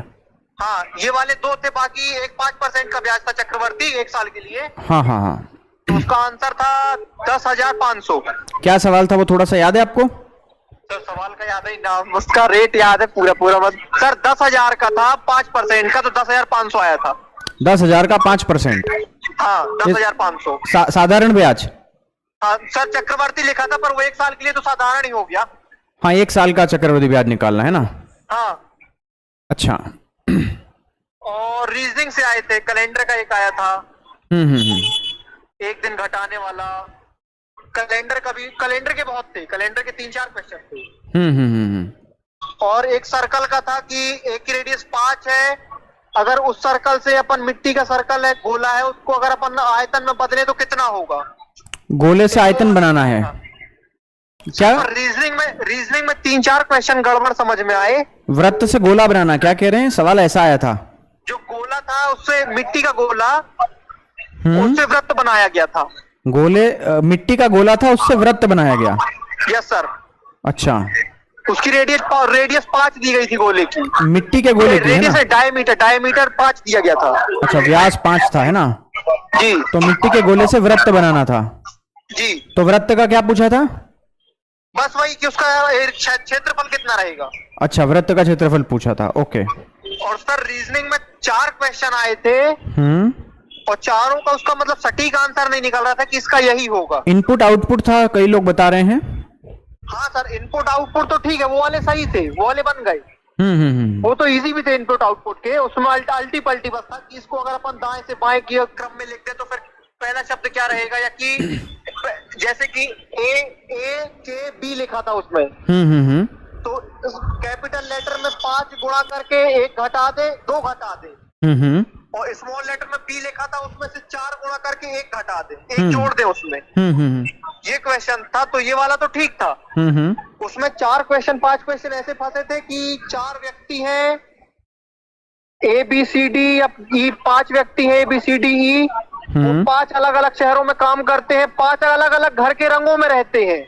हाँ ये वाले 2 थे, बाकी एक 5% का ब्याज था चक्रवर्ती एक साल के लिए। हाँ हाँ हाँ। तो उसका आंसर था 10,500। क्या सवाल था वो, थोड़ा सा याद है आपको? सर सवाल का याद है ना, उसका रेट याद है पूरा मत। सर 10,000 का था, 5% का, तो 10,500 आया था। 10,000 का 5%? हाँ 10,500। साधारण ब्याज? हाँ सर चक्रवर्ती लिखा था, पर वो एक साल के लिए तो साधारण ही हो गया। हाँ, 1 साल का चक्रवृद्धि ब्याज निकालना है ना? हाँ। अच्छा। और रीजनिंग से आए थे, कैलेंडर का एक आया था। एक दिन घटाने वाला। कैलेंडर के बहुत थे, कैलेंडर के 3-4 क्वेश्चन थे। और एक सर्कल का था कि एक की रेडियस 5 है, अगर उस सर्कल से अपन मिट्टी का सर्कल है, गोला है, उसको अगर अपन आयतन में बदले तो कितना होगा? गोले से आयतन बनाना है क्या? रीजनिंग में 3-4 क्वेश्चन गड़बड़ समझ में आए। वृत्त से गोला बनाना, क्या कह रहे हैं? सवाल ऐसा आया था। जो गोला था उससे मिट्टी का गोला, उससे वृत्त बनाया गया था। मिट्टी का गोला था, उससे वृत्त बनाया गया? Yes sir. अच्छा, उसकी रेडियस 5 दी गई थी गोले की। मिट्टी के गोले की है ना? डायमीटर 5 दिया गया था। अच्छा, व्यास 5 था, है ना? जी। तो मिट्टी के गोले से वृत्त बनाना था। जी। तो वृत्त का क्या पूछा था? बस वही कि उसका क्षेत्रफल कितना रहेगा। अच्छा, वृत्त का क्षेत्रफल पूछा था, ओके। और सर रीजनिंग में 4 क्वेश्चन आए थे, और चारों का उसका मतलब सटीक आंसर नहीं निकल रहा था कि इसका यही होगा। इनपुट आउटपुट था, कई लोग बता रहे हैं। हाँ सर, इनपुट आउटपुट तो ठीक है, वो वाले सही थे, वो वाले बन गए। वो तो इजी भी थे इनपुट आउटपुट के। उसमें अल्टी पल्टी बस था कि इसको अगर अपन दाएं से बाएं की क्रम में लिख दे तो फिर पहला शब्द क्या रहेगा, या कि जैसे कि ए के बी लिखा था उसमें, तो कैपिटल लेटर में 5 गुणा करके 1 घटा दे, 2 घटा दे, और स्मॉल लेटर में बी लिखा था, उसमें से 4 गुणा करके 1 घटा दे, 1 जोड़ दे उसमें। ये क्वेश्चन था, तो ये वाला तो ठीक था। उसमें 4 क्वेश्चन 5 क्वेश्चन ऐसे फंसे थे कि 4 व्यक्ति हैं, ABCD या E, 5 व्यक्ति हैं ABCD E, वो 5 अलग अलग शहरों में काम करते हैं, 5 अलग अलग घर के रंगों में रहते हैं।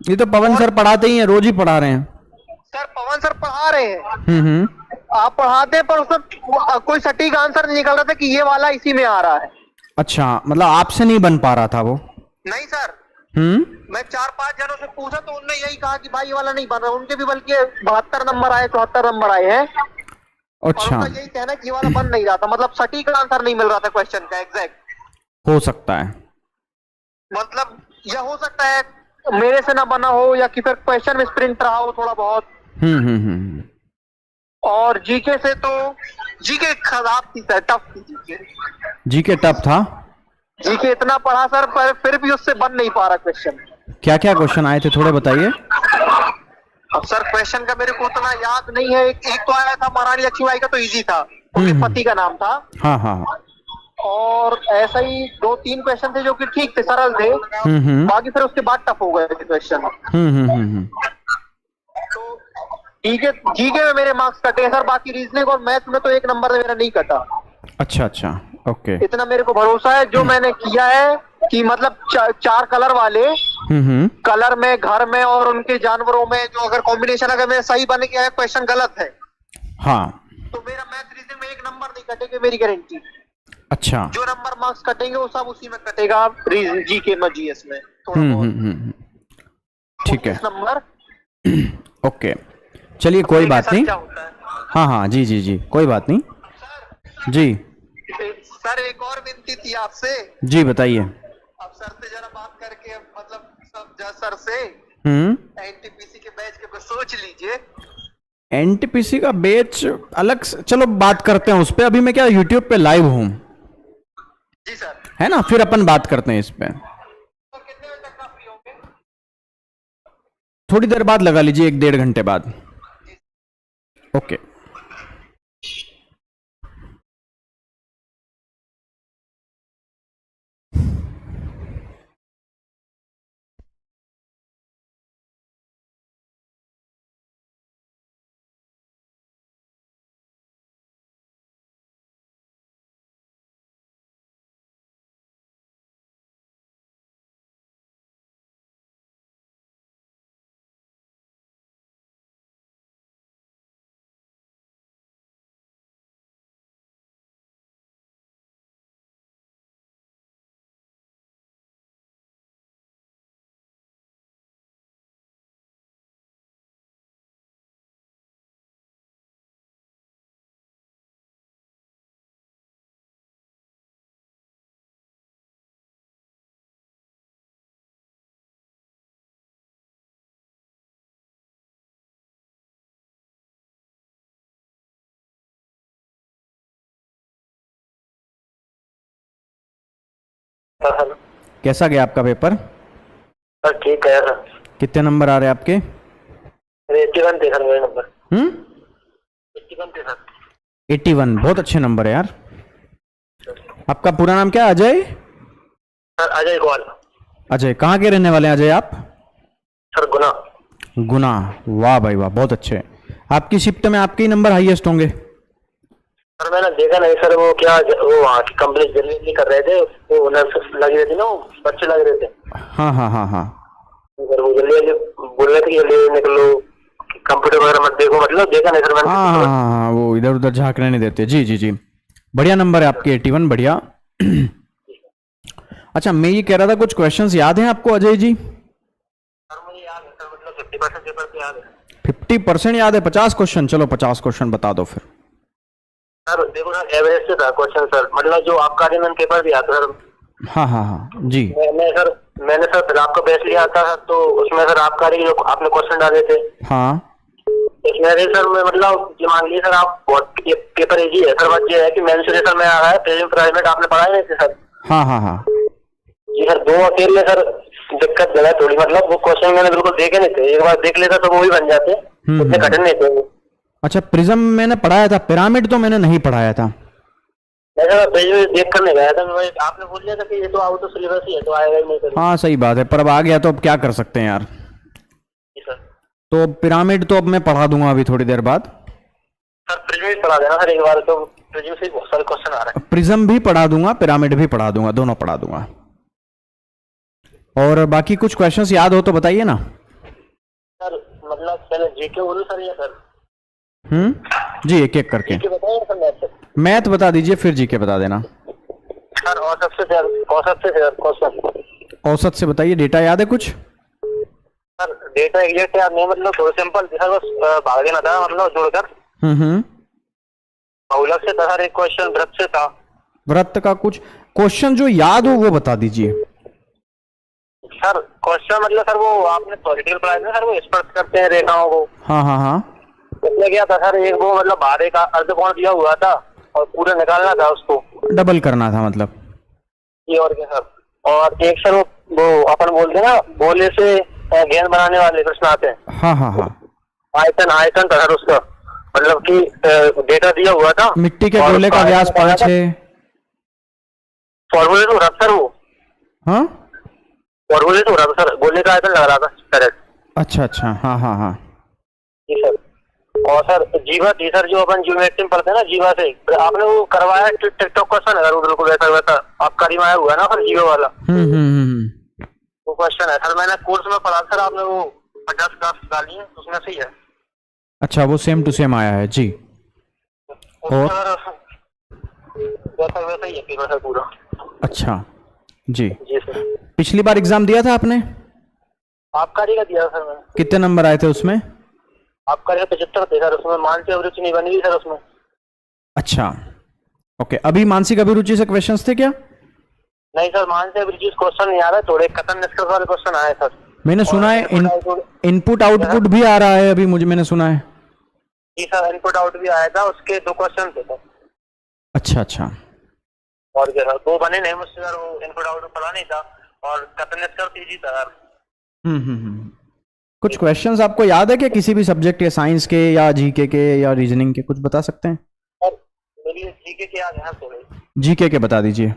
ये तो पवन सर पढ़ाते ही हैं, रोज ही पढ़ा रहे हैं। सर पवन सर पढ़ा रहे हैं, आप पढ़ाते हैं, पर उसमें कोई सटीक आंसर नहीं निकल रहा था कि ये वाला इसी में आ रहा है। अच्छा, मतलब आपसे नहीं बन पा रहा था वो? नहीं सर। मैं 4-5 जनों से पूछा तो उन्होंने यही कहा कि भाई ये वाला नहीं बन रहा। उनके भी बल्कि 72 नंबर आए, 74 नंबर आए हैं। अच्छा, और यही कहना कि ये वाला बन नहीं रहा था, मतलब सटीक आंसर नहीं मिल रहा था क्वेश्चन का एग्जैक्ट। हो सकता है, मतलब यह हो सकता है मेरे से ना बना हो, या कि फिर क्वेश्चन में स्प्रिंट रहा हो थोड़ा बहुत। और जीके से तो जीके खराब थी सर, टफ थी जीके टफ था। जीके इतना पढ़ा सर, पर फिर भी उससे बन नहीं पा रहा क्वेश्चन। क्या क्या क्वेश्चन आए थे, थोड़े बताइए। अब सर क्वेश्चन का मेरे को उतना याद नहीं है। एक तो आया था महारानी लक्ष्मीबाई का, तो इजी था, उनके पति का नाम था। हाँ हाँ। और ऐसा ही 2-3 क्वेश्चन थे जो कि ठीक थे, सरल थे। बाकी फिर उसके बाद टफ हो गए थे क्वेश्चन। तो जीके में मेरे मार्क्स कटे सर, बाकी रीजनिंग और मैथ में तो 1 नंबर मेरा नहीं कटा। अच्छा अच्छा, ओके। इतना मेरे को भरोसा है। जो मैंने किया है कि मतलब चार कलर वाले कलर में, घर में और उनके जानवरों में जो अगर कॉम्बिनेशन अगर मेरा सही बन गया है, क्वेश्चन गलत है हाँ तो मेरा मैथ रीजनिंग में एक नंबर नहीं कटेगा, मेरी गारंटी। अच्छा। जो नंबर मार्क्स कटेंगे वो सब उसी में कटेगा, जीके में, जीएस में थोड़ा बहुत। ठीक है नंबर ओके चलिए कोई बात नहीं। क्या होता है हाँ हाँ जी जी जी कोई बात नहीं जी। सर एक और विनती थी आपसे। जी बताइए। अब सर से जरा बात करके मतलब सब सर से एनटीपीसी के बैच के कुछ सोच लीजिए। एनटीपीसी का बैच अलग चलो बात करते हैं उस पे। अभी मैं क्या यूट्यूब पे लाइव हूँ जी सर। है ना, फिर अपन बात करते हैं इस पे। तो कितने बजे तक आप फ्री होंगे? थोड़ी देर बाद लगा लीजिए, 1-1.5 घंटे बाद। ओके हेलो कैसा गया आपका पेपर? सर ठीक है सर। कितने नंबर आ रहे हैं आपके? 81 थे सर मेरे नंबर। 81 थे सर। 81 बहुत अच्छे नंबर है यार। आपका पूरा नाम क्या है? अजय? सर अजय गोयल। अजय कहाँ के रहने वाले हैं अजय आप? सर गुना। गुना, वाह भाई वाह बहुत अच्छे। आपकी शिफ्ट में आपके ही नंबर हाईएस्ट होंगे। सर मैंने देखा नहीं सर, वो क्या वो वहाँ की कंपनी जल्दी कर रहे थे, वो नर्स लगी रहती ना, वो बच्चे लग रहे थे। हाँ हाँ हाँ हाँ सर वो जल्दी बोल रहे थे कि जल्दी निकलो, कंप्यूटर वगैरह मत देखो, मतलब देखा नहीं सर मैंने। हाँ हाँ हाँ हाँ वो इधर उधर झांकने नहीं देते। जी जी जी बढ़िया नंबर है आपके 81 बढ़िया। अच्छा मैं ये कह रहा था कुछ क्वेश्चंस याद हैं आपको अजय जी? सर मुझे याद है सर, मतलब 50% पेपर पे याद है। 50% याद है? 50 क्वेश्चन? चलो 50 क्वेश्चन बता दो फिर। सर देखो सर एवरेज से था क्वेश्चन सर, मतलब जो आपका मैंने पेपर दिया था सर। हाँ हाँ हाँ जी। मैंने सर फिर आपका बैच लिया था सर, तो उसमें सर आपका जो आपने क्वेश्चन डाले थे हाँ इसमें सर मैं मतलब जो मान लीजिए सर आप बहुत पेपर इजी है सर, बस ये है कि मेंसुरेशन में आ रहा है, प्रेजेंट प्राइवेट आपने पढ़ाए नहीं थे सर? हाँ हाँ हाँ जी सर, दो अकेले सर दिक्कत जगह थोड़ी, मतलब वो क्वेश्चन मैंने बिल्कुल देखे नहीं थे, एक बार देख लेता तो वो भी बन जाते, उतने कठिन नहीं थे वो। अच्छा प्रिज्म मैंने पढ़ाया था, पिरामिड तो मैंने नहीं पढ़ाया था। देख कर नहीं गया था मैं, आपने बोल दिया था कि ये तो आउट ऑफ सिलेबस ही है तो आएगा ही नहीं सर। हाँ सही बात है, पर अब आ गया तो अब क्या कर सकते हैं यार। जी सर। तो पिरामिड तो अब मैं पढ़ा दूंगा अभी थोड़ी देर बाद। सर प्रिज्म पढ़ा देना सर एक बार, तो प्रिज्म से बहुत सारे क्वेश्चन आ रहे हैं। प्रिज्म भी पढ़ा दूंगा, पिरामिड भी पढ़ा दूंगा, दोनों पढ़ा दूंगा। और बाकी कुछ क्वेश्चंस याद हो तो बताइए ना सर। मतलब पहले जीके बोलूं सर या सर? जी एक एक करके। जीके बताइए सर। Math sir. मैथ बता दीजिए फिर जीके बता देना। सर औसत से क्वेश्चन। औसत से बताइए। डेटा याद है कुछ? सर डेटा एग्जैक्ट याद नहीं, मतलब थोड़ा सिंपल सर, बस भाग देना था मतलब जोड़कर। बहुलक से था सर एक क्वेश्चन, वृत्त से था। वृत्त का कुछ क्वेश्चन जो याद हो वो बता दीजिए। सर क्वेश्चन मतलब सर वो आपने पॉलिटिकल पढ़ाया था सर, वो स्पर्श करते हैं रेखाओं को। हाँ हाँ हाँ उसमें क्या था सर, एक वो मतलब बाहर एक अर्धकोण दिया हुआ था और पूरा निकालना था उसको, डबल करना था मतलब। ये और क्या सर। और एक सर वो अपन बोलते हैं ना गोले से गेंद बनाने वाले प्रश्न आते हैं। हाँ हाँ हाँ आयतन था सर उसका, मतलब कि डेटा दिया हुआ था। मिट्टी के गोले का व्यास 5 है। फॉर्मूले तो रहा सर वो। हाँ फॉर्मूले तो रहा सर, गोले का आयतन लग रहा था करेक्ट। अच्छा अच्छा हाँ हाँ हाँ जी सर। और सर जीवा थी सर, जो अपन ज्योमेट्री में पढ़ते हैं ना जीवा से, आपने वो करवाया टिकटॉक क्वेश्चन है सर, वो बिल्कुल वैसा वैसा आपका रिवाया हुआ है ना सर जीवा वाला, वो क्वेश्चन है सर। मैंने कोर्स में पढ़ा सर, आपने वो 50 ग्राफ्स डाली है उसमें से ही है। अच्छा, वो सेम टू सेम आया है जी। और वैसा वैसा ही है पेपर सर पूरा। अच्छा जी। जी सर। पिछली बार एग्जाम दिया था आपने? आपकारी का दिया सर मैंने। कितने नंबर आए थे उसमें? आपकारी का 75 थे सर, उसमें मानसिक अभिरुचि नहीं बनी हुई सर उसमें। अच्छा ओके, अभी मानसिक अभिरुचि से क्वेश्चंस थे क्या? नहीं सर, मानसिक अभिरुचि क्वेश्चन नहीं आ रहा है, थोड़े कथन निष्कर्ष वाले क्वेश्चन आए सर। मैंने सुना है इनपुट आउटपुट भी आ रहा है अभी, मुझे मैंने सुना है। जी सर, इनपुट आउट भी आया था, उसके 2 क्वेश्चन थे सर। अच्छा अच्छा। और क्या सर, 2 बने नहीं मुझसे सर, वो इनपुट आउट पता नहीं था, और कथन निष्कर्ष इजी था सर। कुछ क्वेश्चंस आपको याद है क्या, किसी भी सब्जेक्ट के, साइंस के या जीके के या रीजनिंग के, कुछ बता सकते हैं? सर मेरी जीके के याद है थोड़े। जीके के बता दीजिए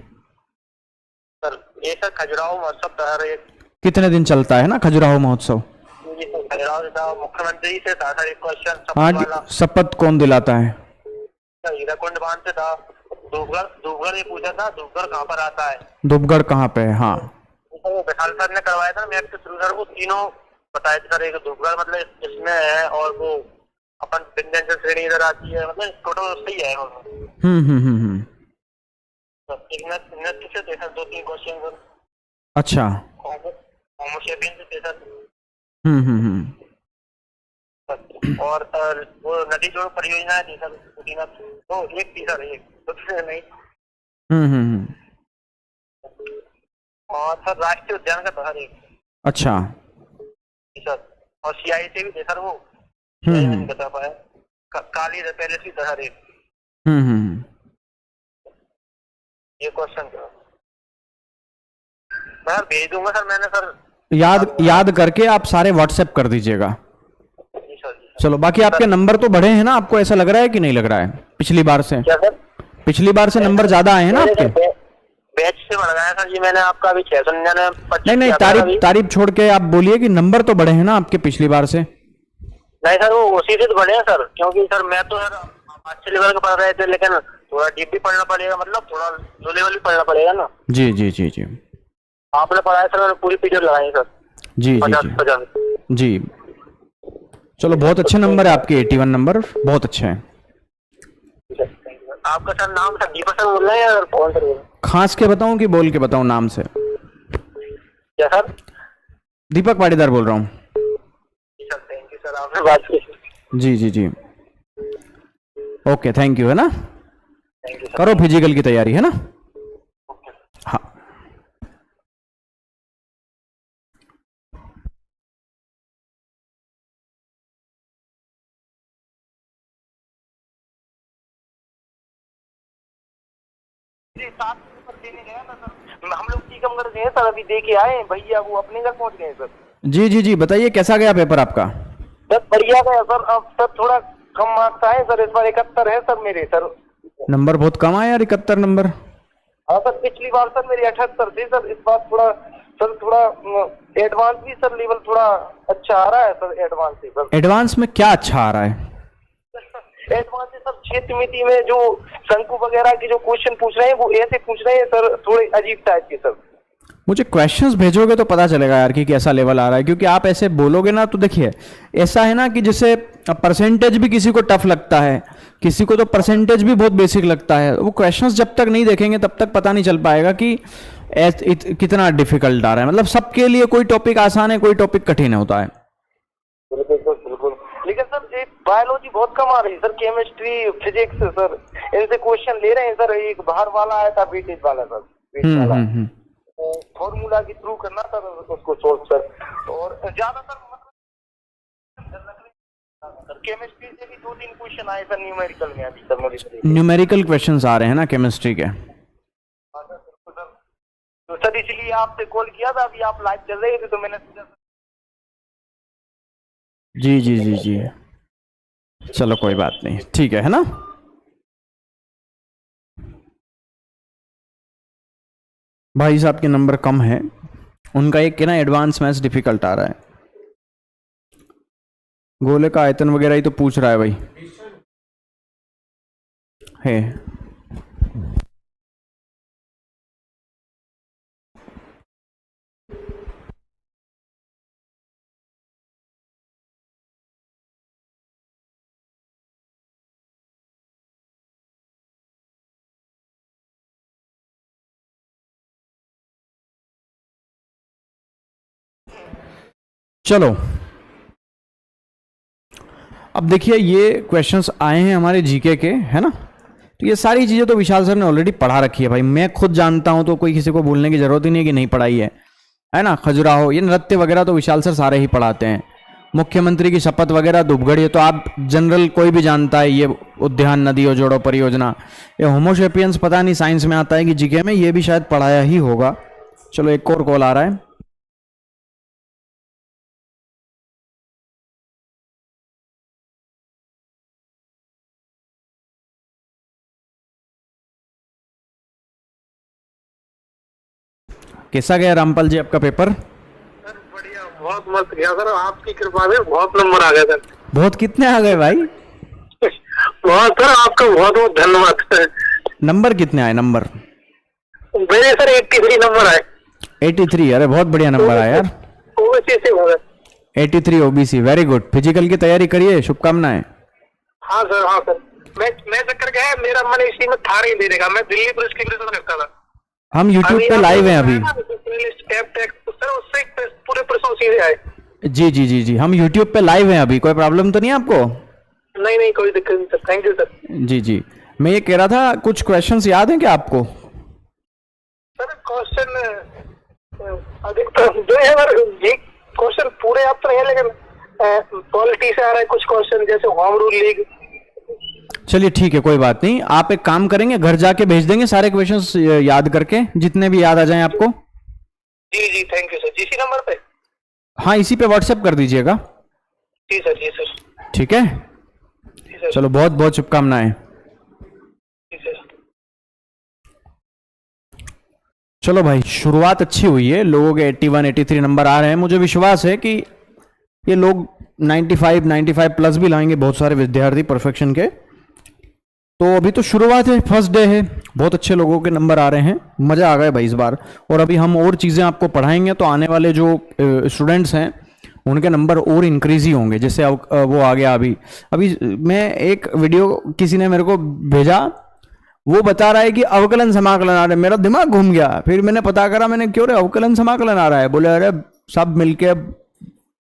सर। ये सर खजुराहो महोत्सव था सर, एक कितने दिन चलता है ना खजुराहो महोत्सव? ये सर खजुराहो था, मुख्यमंत्री से था सर एक क्वेश्चन हाँ वाला। शपथ कौन दिलाता है? सर हीराकुंड बांध से था। धूपगढ़ ये पूछा था, धूपगढ़ कहाँ पर आता है? धूपगढ़ कहाँ पे है? हाँ वो विशाल सर ने करवाया था मैथ के थ्रू सर, वो तीनों बताए थे सर। एक धूपगढ़ मतलब इसमें है, और वो अपन विंध्याचल श्रेणी इधर आती है, मतलब टोटल उससे ही है उनमें। एक नृत्य से थे सर 2-3 क्वेश्चन सर। अच्छा। होमोसेपियन से थे सर। और वो नदी जोड़ परियोजनाएं थी सर, तो एक थी सर, एक दूसरे नहीं। और सर राष्ट्रीय उद्यान का था सर एक। अच्छा सर, और सीआई से भी थे सर, वो नहीं बता पाया। काली पैलेस भी था सर एक। ये क्वेश्चन था मैं सर भेज दूंगा सर, मैंने सर याद करके आप सारे व्हाट्सएप कर दीजिएगा। जी सर। चलो, बाकी आपके नंबर तो बढ़े हैं ना, आपको ऐसा लग रहा है कि नहीं लग रहा है पिछली बार से? क्या सर? पिछली बार से नंबर ज्यादा आए हैं ना आपके? बैच से बढ़ गया सर जी, मैंने आपका अभी 699 नहीं, तारीफ छोड़ के आप बोलिए कि नंबर तो बढ़े हैं ना आपके पिछली बार से। नहीं सर, वो उसी से तो बढ़े हैं सर, क्योंकि सर मैं तो सर अच्छे लेवल का पढ़ रहे थे, लेकिन थोड़ा डीप भी पढ़ना पड़ेगा, मतलब थोड़ा लो लेवल भी पढ़ना पड़ेगा ना। जी जी जी जी। आपने पढ़ाया सर, मैंने पूरी पीरियड लगाई सर। जी जी जी। चलो, बहुत अच्छे नंबर है आपके, 81 नंबर बहुत अच्छे हैं। आपका सर नाम सर दीपक सर बोल रहे हैं या कौन सर बोल रहे हैं? खास के बताऊं कि बोल के बताऊं नाम से? क्या सर? दीपक पाटीदार बोल रहा हूँ। सर थैंक यू सर, आपने बात की। जी जी जी। ओके, थैंक यू, है ना? Thank you sir. करो फिजिकल की तैयारी, है ना? हाँ। हम लोग टीकमगढ़ गए सर, अभी दे के आए भैया, वो अपने घर पहुंच गए सर। जी जी जी, बताइए कैसा गया पेपर आपका? सर बढ़िया गया सर, अब सर थोड़ा कम मार्क्स आए सर, इस बार 71 है सर मेरे सर। नंबर बहुत कम आया यार, 71 नंबर। हाँ सर, पिछली बार सर मेरे 78 थे सर, इस बार थोड़ा सर थोड़ा एडवांस भी सर लेवल थोड़ा अच्छा आ रहा है सर, एडवांस से सर। एडवांस में क्या अच्छा आ रहा है? एडवांस से सर क्षेत्र मिति में जो शंकु वगैरह के जो क्वेश्चन पूछ रहे हैं, वो ऐसे पूछ रहे हैं सर, थोड़े अजीब टाइप के सर। मुझे क्वेश्चंस भेजोगे तो पता चलेगा यार कि कैसा लेवल आ रहा है, क्योंकि आप ऐसे बोलोगे ना तो देखिए, ऐसा है ना कि जैसे परसेंटेज भी किसी को टफ लगता है, किसी को तो परसेंटेज भी बहुत बेसिक लगता है। वो क्वेश्चंस जब तक नहीं देखेंगे तब तक पता नहीं चल पाएगा कि कितना डिफिकल्ट आ रहा है। मतलब सबके लिए कोई टॉपिक आसान है, कोई टॉपिक कठिन होता है। बिल्कुल, लेकिन सर एक बायोलॉजी बहुत कम आ रही है सर, केमिस्ट्री फिजिक्स सर, इनसे क्वेश्चन ले रहे हैं सर। एक बाहर वाला आया था, वेटेज वाला सर, फॉर्मूला के थ्रू करना सर उसको सोल्व सर। और ज्यादातर मतलब केमिस्ट्री से भी 2-3 क्वेश्चन आए सर न्यूमेरिकल में अभी सर। न्यूमेरिकल क्वेश्चंस आ रहे हैं ना केमिस्ट्री के? तो सर इसलिए आपसे कॉल किया था, अभी आप लाइव चल रहे थे तो मैंने सोचा। जी जी जी जी, चलो कोई बात नहीं, ठीक है ना? भाई साहब के नंबर कम है, उनका एक ना एडवांस मैथ्स डिफिकल्ट आ रहा है। गोले का आयतन वगैरह ही तो पूछ रहा है भाई। है चलो, अब देखिए ये क्वेश्चंस आए हैं हमारे जीके के, है ना। तो ये सारी चीज़ें तो विशाल सर ने ऑलरेडी पढ़ा रखी है भाई, मैं खुद जानता हूं, तो कोई किसी को बोलने की जरूरत ही नहीं है कि नहीं पढ़ाई है ना। खजुराहो, ये नृत्य वगैरह तो विशाल सर सारे ही पढ़ाते हैं। मुख्यमंत्री की शपथ वगैरह, धूपगढ़, ये तो आप जनरल कोई भी जानता है। ये उद्यान नदियों जोड़ो परियोजना, ये होमोसेपियंस पता नहीं साइंस में आता है कि जीके में, ये भी शायद पढ़ाया ही होगा। चलो एक और कॉल आ रहा है। कैसा गया रामपाल जी आपका पेपर? सर बढ़िया, बहुत मस्त गया सर, आपकी कृपा से बहुत नंबर आ गए सर। बहुत कितने आ गए भाई? बहुत सर, आपका बहुत बहुत धन्यवाद। नंबर कितने आए? नंबर मेरे सर 83 नंबर आए। 83? अरे बहुत बढ़िया नंबर आया यार। ओबीसी से हो गए। 83 ओबीसी, वेरी गुड। फिजिकल की तैयारी करिए, शुभकामनाएं। हाँ सर, हाँ सर। मैं चक्कर क्या है, मेरा मन इसी में था नहीं देने का, मैं दिल्ली पुलिस की प्रिपरेशन करता था। हम YouTube पे लाइव हैं अभी। सर उससे पूरे प्रश्न सीधे आए। जी जी जी जी, हम YouTube पे लाइव हैं अभी, कोई प्रॉब्लम तो नहीं है आपको? नहीं नहीं, कोई दिक्कत नहीं सर, थैंक यू सर। जी जी, मैं ये कह रहा था, कुछ क्वेश्चंस याद हैं क्या आपको? सर क्वेश्चन अधिकतर जो है सर, ये क्वेश्चन पूरे आप तो नहीं है, लेकिन पॉलिटी से आ रहा है कुछ क्वेश्चन, जैसे होम रूल लीग। चलिए ठीक है, कोई बात नहीं। आप एक काम करेंगे, घर जाके भेज देंगे सारे क्वेश्चंस याद करके, जितने भी याद आ जाएं आपको। जी जी, थैंक यू सर। इसी नंबर पे? हाँ, इसी पे व्हाट्सएप कर दीजिएगा। जी सर, जी सर। ठीक है, जी सर। चलो बहुत बहुत शुभकामनाएं। जी सर। चलो भाई, शुरुआत अच्छी हुई है, लोगों के 81 83 नंबर आ रहे हैं। मुझे विश्वास है कि ये लोग 95 प्लस भी लाएंगे, बहुत सारे विद्यार्थी परफेक्शन के। तो अभी तो शुरुआत है, फर्स्ट डे है, बहुत अच्छे लोगों के नंबर आ रहे हैं, मज़ा आ गया भाई इस बार। और अभी हम और चीज़ें आपको पढ़ाएंगे, तो आने वाले जो स्टूडेंट्स हैं उनके नंबर और इंक्रीज ही होंगे। जैसे वो आ गया अभी मैं एक वीडियो किसी ने मेरे को भेजा, वो बता रहा है कि अवकलन समाकलन आ रहा है, मेरा दिमाग घूम गया। फिर मैंने पता करा, मैंने क्यों रे अवकलन समाकलन आ रहा है? बोले अरे सब मिलके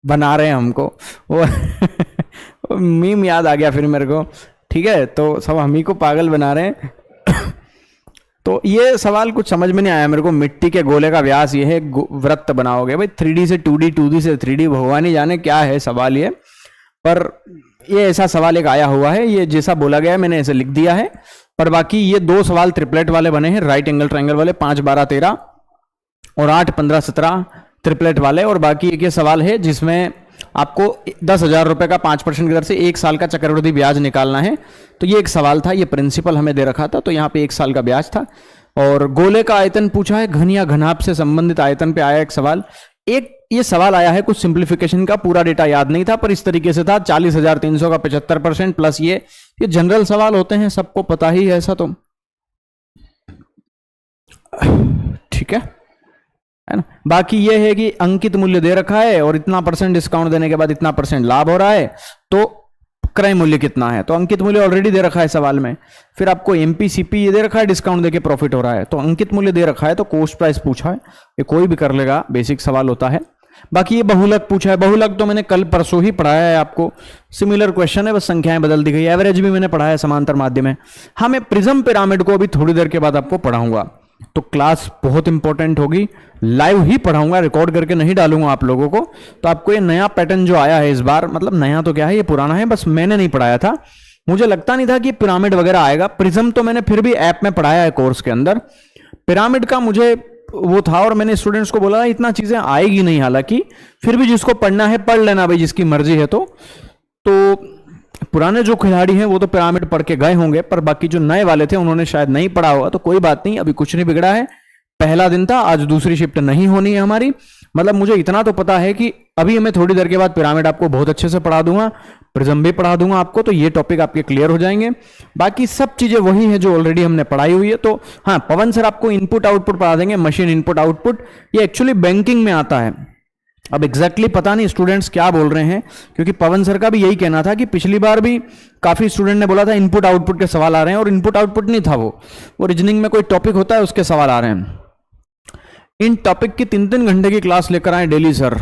बना रहे हैं हमको वो मीम याद आ गया फिर मेरे को। ठीक है, तो सब हम ही को पागल बना रहे हैं तो ये सवाल कुछ समझ में नहीं आया मेरे को। मिट्टी के गोले का व्यास ये है, वृत्त बनाओगे भाई, 3D से 2D, 2D से 3D, भगवान ही जाने क्या है सवाल ये। पर ये ऐसा सवाल एक आया हुआ है, ये जैसा बोला गया है मैंने ऐसे लिख दिया है। पर बाकी ये 2 सवाल ट्रिपलेट वाले बने हैं, राइट एंगल ट्रायंगल वाले, 5 12 13 और 8 15 17 ट्रिपलेट वाले। और बाकी एक ये सवाल है जिसमें आपको 10,000 रुपए का 5% की दर से 1 साल का चक्रवृद्धि ब्याज निकालना है। तो ये एक सवाल था, ये प्रिंसिपल हमें दे रखा था, तो यहाँ पे 1 साल का ब्याज था। और गोले का आयतन पूछा है, घन या घनाभ से संबंधित आयतन पे आया एक सवाल। एक ये सवाल आया है कुछ सिंप्लीफिकेशन का, पूरा डेटा याद नहीं था, पर इस तरीके से था, 40,300 का 75% प्लस ये जनरल सवाल होते हैं, सबको पता ही है ऐसा तो। ठीक है ना। बाकी ये है कि अंकित मूल्य दे रखा है और इतना % डिस्काउंट देने के बाद इतना % लाभ हो रहा है, तो क्रय मूल्य कितना है, तो अंकित मूल्य ऑलरेडी दे रखा है सवाल में। फिर आपको एमपीसीपी ये दे रखा है, डिस्काउंट देके प्रॉफिट हो रहा है, तो अंकित मूल्य दे रखा है, तो कॉस्ट प्राइस पूछा है, ये कोई भी कर लेगा, बेसिक सवाल होता है। बाकी ये बहुलक पूछा है, बहुलक तो मैंने कल परसों ही पढ़ाया है आपको, सिमिलर क्वेश्चन है, बस संख्याएं बदल दी गई। एवरेज भी मैंने पढ़ाया है समांतर माध्यम में। हाँ, मैं प्रिज्म पिरामिड को अभी थोड़ी देर के बाद आपको पढ़ाऊंगा, तो क्लास बहुत इंपॉर्टेंट होगी, लाइव ही पढ़ाऊंगा, रिकॉर्ड करके नहीं डालूंगा आप लोगों को। तो आपको ये नया पैटर्न जो आया है इस बार, मतलब नया तो क्या है, ये पुराना है, बस मैंने नहीं पढ़ाया था, मुझे लगता नहीं था कि पिरामिड वगैरह आएगा। प्रिज्म तो मैंने फिर भी ऐप में पढ़ाया है कोर्स के अंदर, पिरामिड का मुझे वो था, और मैंने स्टूडेंट्स को बोला इतना चीजें आएगी नहीं, हालांकि फिर भी जिसको पढ़ना है पढ़ लेना भाई, जिसकी मर्जी है। तो पुराने जो खिलाड़ी हैं वो तो पिरामिड पढ़ के गए होंगे, पर बाकी जो नए वाले थे उन्होंने शायद नहीं पढ़ा होगा, तो कोई बात नहीं, अभी कुछ नहीं बिगड़ा है, पहला दिन था, आज दूसरी शिफ्ट नहीं होनी है हमारी। मतलब मुझे इतना तो पता है कि अभी मैं थोड़ी देर के बाद पिरामिड आपको बहुत अच्छे से पढ़ा दूंगा, प्रिज्म भी पढ़ा दूंगा आपको, तो ये टॉपिक आपके क्लियर हो जाएंगे। बाकी सब चीजें वही है जो ऑलरेडी हमने पढ़ाई हुई है। तो हाँ, पवन सर आपको इनपुट आउटपुट पढ़ा देंगे, मशीन इनपुट आउटपुट, ये एक्चुअली बैंकिंग में आता है। अब एग्जैक्टली पता नहीं स्टूडेंट्स क्या बोल रहे हैं, क्योंकि पवन सर का भी यही कहना था कि पिछली बार भी काफी स्टूडेंट ने बोला था इनपुट आउटपुट के सवाल आ रहे हैं, और इनपुट आउटपुट नहीं था, वो रीजनिंग में कोई टॉपिक होता है उसके सवाल आ रहे हैं। इन टॉपिक की 3-3 घंटे की क्लास लेकर आए डेली सर,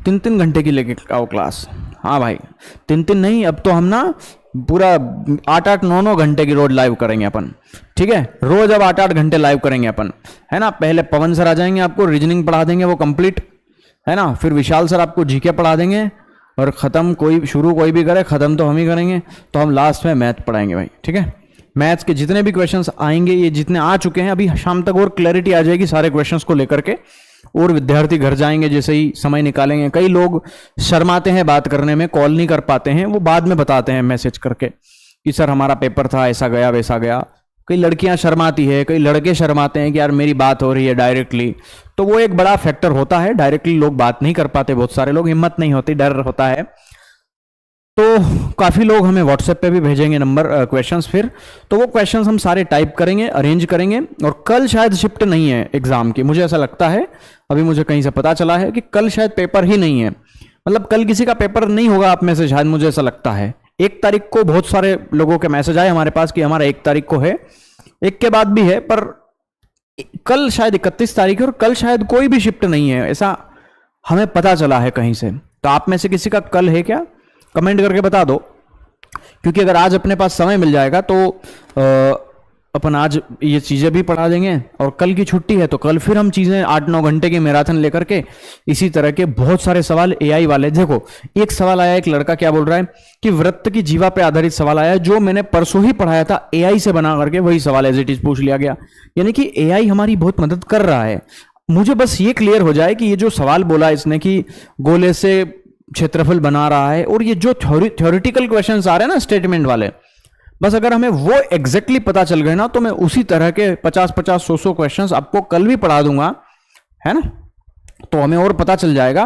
3-3 घंटे की लेके आओ क्लास। हाँ भाई, 3-3 नहीं, अब तो हम ना पूरा 8-8, 9-9 घंटे की रोज लाइव करेंगे अपन, ठीक है। रोज अब 8-8 घंटे लाइव करेंगे अपन, है ना। पहले पवन सर आ जाएंगे, आपको रीजनिंग पढ़ा देंगे वो कंप्लीट, है ना। फिर विशाल सर आपको जीके पढ़ा देंगे, और ख़त्म शुरू कोई भी करे, ख़त्म तो हम ही करेंगे। तो हम लास्ट में मैथ पढ़ाएंगे भाई, ठीक है। मैथ्स के जितने भी क्वेश्चंस आएंगे, ये जितने आ चुके हैं, अभी शाम तक और क्लैरिटी आ जाएगी सारे क्वेश्चंस को लेकर के, और विद्यार्थी घर जाएंगे जैसे ही समय निकालेंगे। कई लोग शर्माते हैं बात करने में, कॉल नहीं कर पाते हैं, वो बाद में बताते हैं मैसेज करके कि सर हमारा पेपर था, ऐसा गया वैसा गया। कई लड़कियां शर्माती है, कई लड़के शर्माते हैं कि यार मेरी बात हो रही है डायरेक्टली, तो वो एक बड़ा फैक्टर होता है। डायरेक्टली लोग बात नहीं कर पाते, बहुत सारे लोग, हिम्मत नहीं होती, डर होता है। तो काफ़ी लोग हमें व्हाट्सएप पे भी भेजेंगे नंबर क्वेश्चंस, फिर तो वो क्वेश्चंस हम सारे टाइप करेंगे, अरेंज करेंगे। और कल शायद शिफ्ट नहीं है एग्जाम की, मुझे ऐसा लगता है, अभी मुझे कहीं से पता चला है कि कल शायद पेपर ही नहीं है, मतलब कल किसी का पेपर नहीं होगा आप में से, शायद मुझे ऐसा लगता है। 1 तारीख को बहुत सारे लोगों के मैसेज आए हमारे पास कि हमारा 1 तारीख को है, 1 के बाद भी है, पर कल शायद 31 तारीख है, और कल शायद कोई भी शिफ्ट नहीं है, ऐसा हमें पता चला है कहीं से। तो आप में से किसी का कल है क्या, कमेंट करके बता दो, क्योंकि अगर आज अपने पास समय मिल जाएगा तो अपन आज ये चीज़ें भी पढ़ा देंगे, और कल की छुट्टी है तो कल फिर हम चीज़ें 8-9 घंटे के मैराथन लेकर के इसी तरह के बहुत सारे सवाल एआई वाले। देखो, एक सवाल आया, एक लड़का क्या बोल रहा है कि वृत्त की जीवा पे आधारित सवाल आया, जो मैंने परसों ही पढ़ाया था, एआई से बना करके वही सवाल एज इट इज पूछ लिया गया। यानी कि एआई हमारी बहुत मदद कर रहा है। मुझे बस ये क्लियर हो जाए कि ये जो सवाल बोला इसने कि गोले से क्षेत्रफल बना रहा है, और ये जो थ्योरेटिकल क्वेश्चंस आ रहे हैं ना स्टेटमेंट वाले, बस अगर हमें वो एग्जैक्टली पता चल गए ना, तो मैं उसी तरह के 50-50, 100-100 क्वेश्चंस आपको कल भी पढ़ा दूंगा, है ना। तो हमें और पता चल जाएगा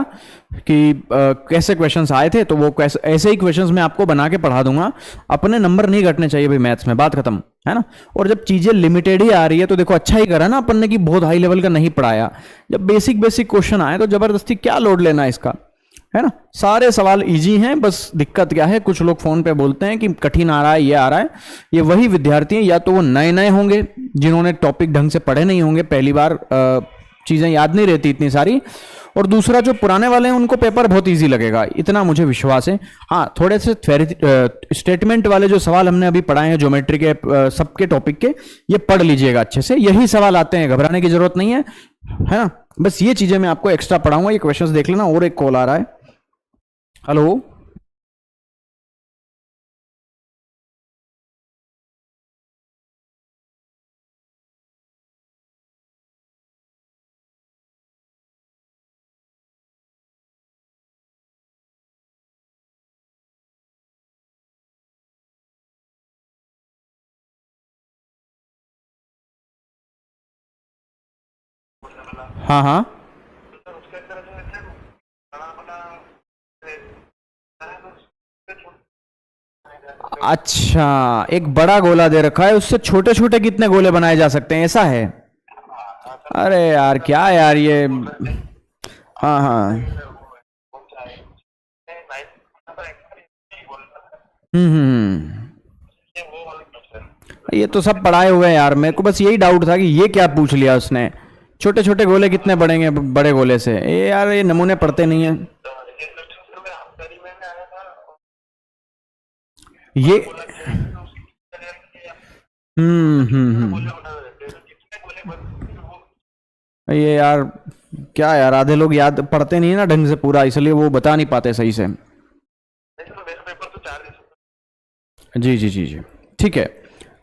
कि कैसे क्वेश्चंस आए थे, तो वो ऐसे ही क्वेश्चंस मैं आपको बना के पढ़ा दूंगा। अपने नंबर नहीं घटने चाहिए भाई मैथ्स में, बात खत्म, है ना। और जब चीजें लिमिटेड ही आ रही है तो देखो अच्छा ही करा ना अपन ने कि बहुत हाई लेवल का नहीं पढ़ाया। जब बेसिक क्वेश्चन आए तो जबरदस्ती क्या लोड लेना इसका, है ना। सारे सवाल इजी हैं, बस दिक्कत क्या है, कुछ लोग फोन पे बोलते हैं कि कठिन आ रहा है, ये आ रहा है। ये वही विद्यार्थी हैं, या तो वो नए होंगे जिन्होंने टॉपिक ढंग से पढ़े नहीं होंगे, पहली बार चीजें याद नहीं रहती इतनी सारी, और दूसरा जो पुराने वाले हैं उनको पेपर बहुत इजी लगेगा, इतना मुझे विश्वास है। हाँ, थोड़े से स्टेटमेंट वाले जो सवाल हमने अभी पढ़ाए हैं ज्योमेट्री के सबके टॉपिक के, ये पढ़ लीजिएगा अच्छे से, यही सवाल आते हैं, घबराने की जरूरत नहीं है ना। बस ये चीजें मैं आपको एक्स्ट्रा पढ़ाऊंगा, ये क्वेश्चंस देख लेना। और एक कॉल आ रहा है, हेलो, हाँ हाँ, अच्छा, एक बड़ा गोला दे रखा है, उससे छोटे छोटे कितने गोले बनाए जा सकते हैं, ऐसा है। अरे यार क्या यार ये, हाँ हाँ, ये तो सब पढ़ाए हुए हैं यार, मेरे को बस यही डाउट था कि ये क्या पूछ लिया उसने, छोटे छोटे गोले कितने बढ़ेंगे बड़े गोले से। ये यार ये नमूने पढ़ते नहीं है ये। ये यार क्या यार, आधे लोग याद पढ़ते नहीं है ना ढंग से पूरा, इसलिए वो बता नहीं पाते सही से। जी जी जी जी, ठीक है,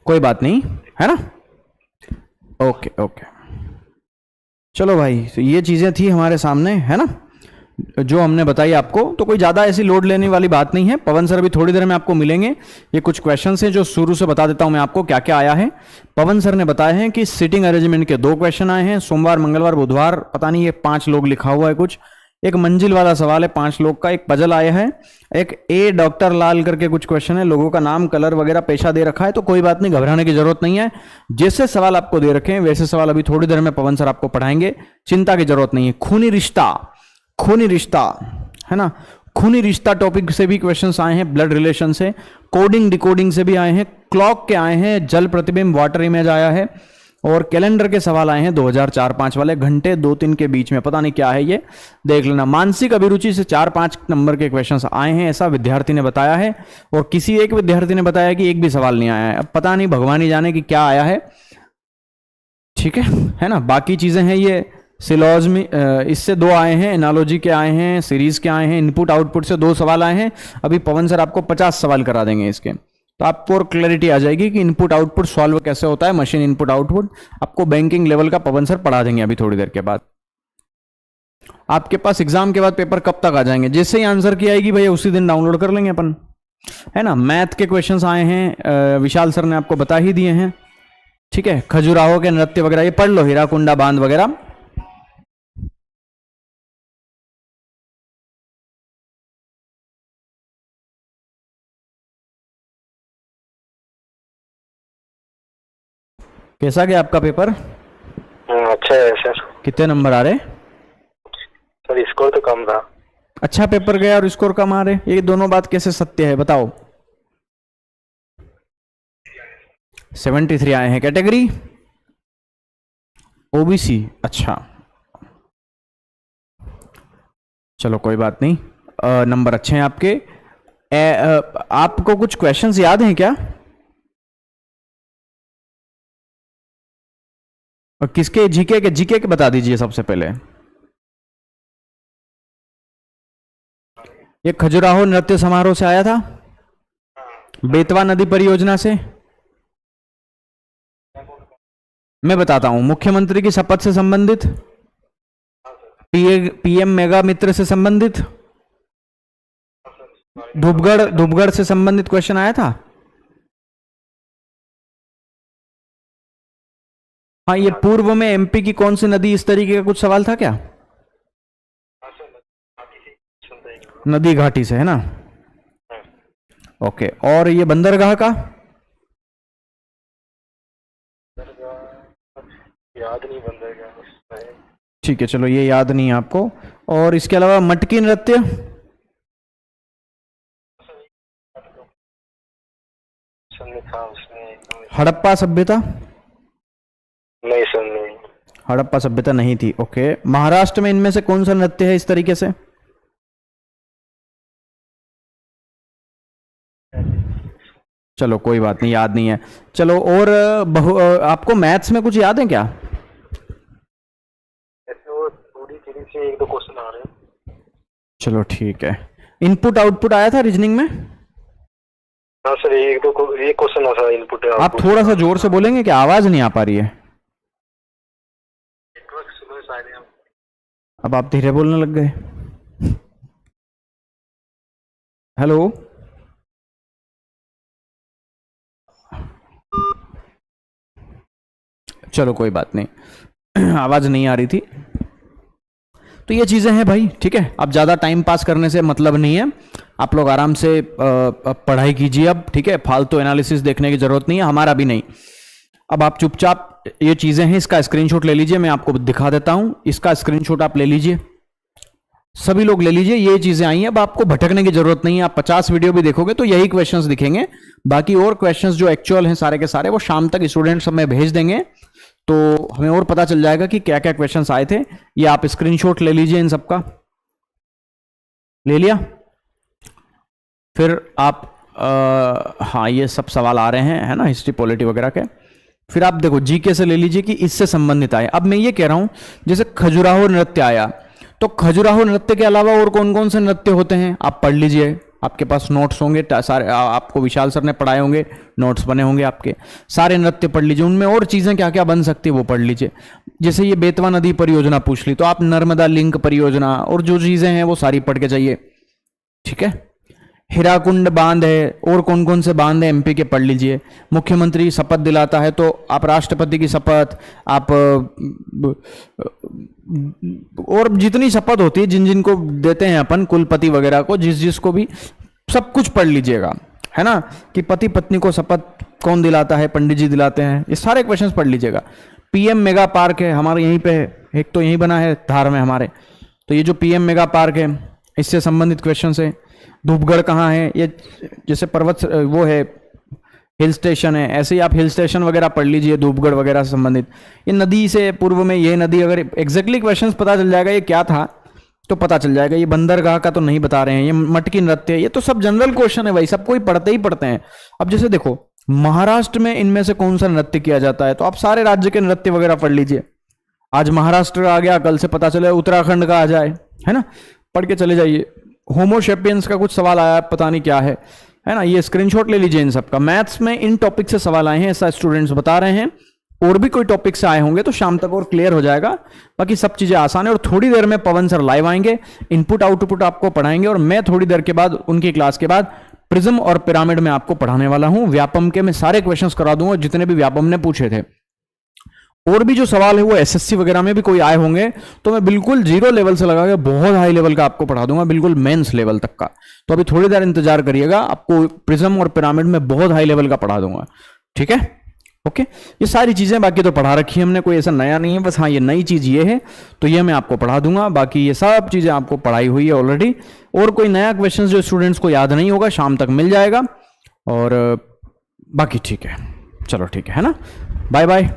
कोई बात नहीं, है ना। ओके ओके, चलो भाई, तो ये चीजें थी हमारे सामने, है ना। जो हमने बताई आपको, तो कोई ज़्यादा ऐसी लोड लेने वाली बात नहीं है। पवन सर अभी थोड़ी देर में आपको मिलेंगे। ये कुछ क्वेश्चन हैं जो शुरू से बता देता हूं मैं आपको क्या क्या आया है। पवन सर ने बताया है कि सीटिंग अरेंजमेंट के 2 क्वेश्चन आए हैं, सोमवार मंगलवार बुधवार, पता नहीं ये 5 लोग लिखा हुआ है कुछ, एक मंजिल वाला सवाल है 5 लोग का, एक पजल आया है, एक ए डॉक्टर लाल करके कुछ क्वेश्चन है, लोगों का नाम कलर वगैरह पेशा दे रखा है। तो कोई बात नहीं, घबराने की जरूरत नहीं है। जैसे सवाल आपको दे रखे हैं वैसे सवाल अभी थोड़ी देर में पवन सर आपको पढ़ाएंगे, चिंता की जरूरत नहीं है। खूनी रिश्ता है ना, खूनी रिश्ता टॉपिक से भी क्वेश्चंस आए हैं, ब्लड रिलेशन से, कोडिंग डिकोडिंग से भी आए हैं, क्लॉक के आए हैं, जल प्रतिबिंब वाटर इमेज आया है, और कैलेंडर के सवाल आए हैं 2004-5 वाले, घंटे 2-3 के बीच में, पता नहीं क्या है ये, देख लेना। मानसिक अभिरुचि से 4-5 नंबर के क्वेश्चंस आए हैं, ऐसा विद्यार्थी ने बताया है। और किसी एक विद्यार्थी ने बताया कि एक भी सवाल नहीं आया है। अब पता नहीं, भगवान ही जाने कि क्या आया है, ठीक है ना। बाकी चीजें हैं ये सिलॉज में, इससे 2 आए हैं, एनालॉजी के आए हैं, सीरीज के आए हैं, इनपुट आउटपुट से 2 सवाल आए हैं। अभी पवन सर आपको 50 सवाल करा देंगे इसके, तो आपको और क्लैरिटी आ जाएगी कि इनपुट आउटपुट सॉल्व कैसे होता है, मशीन इनपुट आउटपुट आपको बैंकिंग लेवल का पवन सर पढ़ा देंगे अभी थोड़ी देर के बाद। आपके पास एग्जाम के बाद पेपर कब तक आ जाएंगे? जैसे ही आंसर की आएगी भैया उसी दिन डाउनलोड कर लेंगे अपन, है ना। मैथ के क्वेश्चंस आए हैं, विशाल सर ने आपको बता ही दिए हैं, ठीक है। खजुराहो के नृत्य वगैरह ये पढ़ लो, हीराकुंडा बांध वगैरह। कैसा गया आपका पेपर? अच्छा है सर। कितने नंबर आ रहे? सर स्कोर तो कम था। अच्छा पेपर गया और स्कोर कम आ रहे, ये दोनों बात कैसे सत्य है बताओ? 73 आए हैं। कैटेगरी ओबीसी, अच्छा चलो कोई बात नहीं, नंबर अच्छे हैं आपके। आपको कुछ क्वेश्चंस याद हैं क्या? और किसके? जीके के बता दीजिए सबसे पहले। ये खजुराहो नृत्य समारोह से आया था, बेतवा नदी परियोजना से। मैं बताता हूं, मुख्यमंत्री की शपथ से संबंधित, पीएम मेगा मित्र से संबंधित, धूपगढ़ से संबंधित क्वेश्चन आया था। हाँ, ये पूर्व में एमपी की कौन सी नदी, इस तरीके का कुछ सवाल था क्या? नदी घाटी से, है ना। ओके, और ये बंदरगाह का याद नहीं, बंदरगाह ठीक है, चलो ये याद नहीं है आपको। और इसके अलावा मटकी नृत्य, हड़प्पा सभ्यता, नहीं सर नहीं। हड़प्पा सभ्यता नहीं थी। ओके, महाराष्ट्र में इनमें से कौन सा नृत्य है इस तरीके से? चलो कोई बात नहीं, याद नहीं है। चलो, और आपको मैथ्स में कुछ याद है क्या? वो थोड़ी थोड़ी से 1-2 क्वेश्चन आ रहे हैं। चलो ठीक है। इनपुट आउटपुट आया था रीजनिंग में? हाँ सर, एक क्वेश्चन आ था इनपुट। आप थोड़ा सा जोर से बोलेंगे क्या? आवाज नहीं आ पा रही है। अब आप धीरे बोलने लग गए। हेलो, चलो कोई बात नहीं, आवाज नहीं आ रही थी। तो ये चीजें हैं भाई, ठीक है। अब ज्यादा टाइम पास करने से मतलब नहीं है, आप लोग आराम से पढ़ाई कीजिए अब, ठीक है। फालतू एनालिसिस देखने की जरूरत नहीं है, हमारा भी नहीं। अब आप चुपचाप, ये चीजें हैं, इसका स्क्रीनशॉट ले लीजिए, मैं आपको दिखा देता हूं। इसका स्क्रीनशॉट आप ले लीजिए, सभी लोग ले लीजिए। ये चीजें आई हैं, अब आपको भटकने की जरूरत नहीं है। आप 50 वीडियो भी देखोगे तो यही क्वेश्चंस दिखेंगे। बाकी और क्वेश्चंस जो एक्चुअल हैं सारे के सारे, वो शाम तक स्टूडेंट्स हमें भेज देंगे, तो हमें और पता चल जाएगा कि क्या क्या क्वेश्चंस आए थे। ये आप स्क्रीनशॉट ले लीजिए, इन सबका ले लिया। फिर आप हाँ, ये सब सवाल आ रहे हैं, है ना, हिस्ट्री पॉलिटी वगैरह के। फिर आप देखो जीके से ले लीजिए कि इससे संबंधित आए। अब मैं ये कह रहा हूं, जैसे खजुराहो नृत्य आया, तो खजुराहो नृत्य के अलावा और कौन कौन से नृत्य होते हैं आप पढ़ लीजिए। आपके पास नोट्स होंगे सारे, आपको विशाल सर ने पढ़ाए होंगे, नोट्स बने होंगे आपके, सारे नृत्य पढ़ लीजिए। उनमें और चीजें क्या क्या बन सकती है वो पढ़ लीजिए। जैसे ये बेतवा नदी परियोजना पूछ ली तो आप नर्मदा लिंक परियोजना और जो चीजें हैं वो सारी पढ़ के जाइए, ठीक है। हीराकुंड बांध है और कौन कौन से बांध है एमपी के पढ़ लीजिए। मुख्यमंत्री शपथ दिलाता है तो आप राष्ट्रपति की शपथ, आप और जितनी शपथ होती है जिन जिन को देते हैं अपन कुलपति वगैरह को, जिस जिस को भी, सब कुछ पढ़ लीजिएगा, है ना, कि पति पत्नी को शपथ कौन दिलाता है, पंडित जी दिलाते हैं, ये सारे क्वेश्चंस पढ़ लीजिएगा। पीएम मेगा पार्क है हमारे यहीं पे, एक तो यहीं बना है धार में हमारे, तो ये जो पीएम मेगा पार्क है इससे संबंधित क्वेश्चंस है। धूपगढ़ कहाँ है, ये जैसे पर्वत वो है हिल स्टेशन है, ऐसे ही आप हिल स्टेशन वगैरह पढ़ लीजिए धूपगढ़ वगैरह से संबंधित। ये नदी से पूर्व में ये नदी, अगर एग्जैक्टली क्वेश्चंस पता चल जाएगा ये क्या था तो पता चल जाएगा। ये बंदरगाह का तो नहीं बता रहे हैं, ये मटकी नृत्य, ये तो सब जनरल क्वेश्चन है भाई, सब कोई पढ़ते ही पढ़ते हैं। अब जैसे देखो महाराष्ट्र में इनमें से कौन सा नृत्य किया जाता है, तो आप सारे राज्य के नृत्य वगैरह पढ़ लीजिए। आज महाराष्ट्र आ गया, कल से पता चले उत्तराखंड का आ जाए, है ना, पढ़ के चले जाइए। होमोसेपियंस का कुछ सवाल आया, पता नहीं क्या है ना, ये स्क्रीनशॉट ले लीजिए इन सब का। मैथ्स में इन टॉपिक से सवाल आए हैं, ऐसा स्टूडेंट्स बता रहे हैं, और भी कोई टॉपिक से आए होंगे तो शाम तक और क्लियर हो जाएगा। बाकी सब चीजें आसान है। और थोड़ी देर में पवन सर लाइव आएंगे, इनपुट आउटपुट आपको पढ़ाएंगे, और मैं थोड़ी देर के बाद उनकी क्लास के बाद प्रिज्म और पिरामिड में आपको पढ़ाने वाला हूं। व्यापम के मैं सारे क्वेश्चंस करा दूंगा जितने भी व्यापम ने पूछे थे। और भी जो सवाल है वो एसएससी वगैरह में भी कोई आए होंगे तो मैं बिल्कुल जीरो लेवल से लगा के बहुत हाई लेवल का आपको पढ़ा दूंगा, बिल्कुल मेंस लेवल तक का। तो अभी थोड़ी देर इंतजार करिएगा, आपको प्रिज्म और पिरामिड में बहुत हाई लेवल का पढ़ा दूंगा, ठीक है, ओके। ये सारी चीजें बाकी तो पढ़ा रखी है हमने, कोई ऐसा नया नहीं है, बस हाँ ये नई चीज ये है तो ये मैं आपको पढ़ा दूंगा। बाकी ये सब चीजें आपको पढ़ाई हुई है ऑलरेडी। और कोई नया क्वेश्चन जो स्टूडेंट्स को याद नहीं होगा शाम तक मिल जाएगा। और बाकी ठीक है, चलो ठीक है ना, बाय बाय।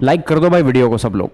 लाइक कर दो भाई वीडियो को सब लोग।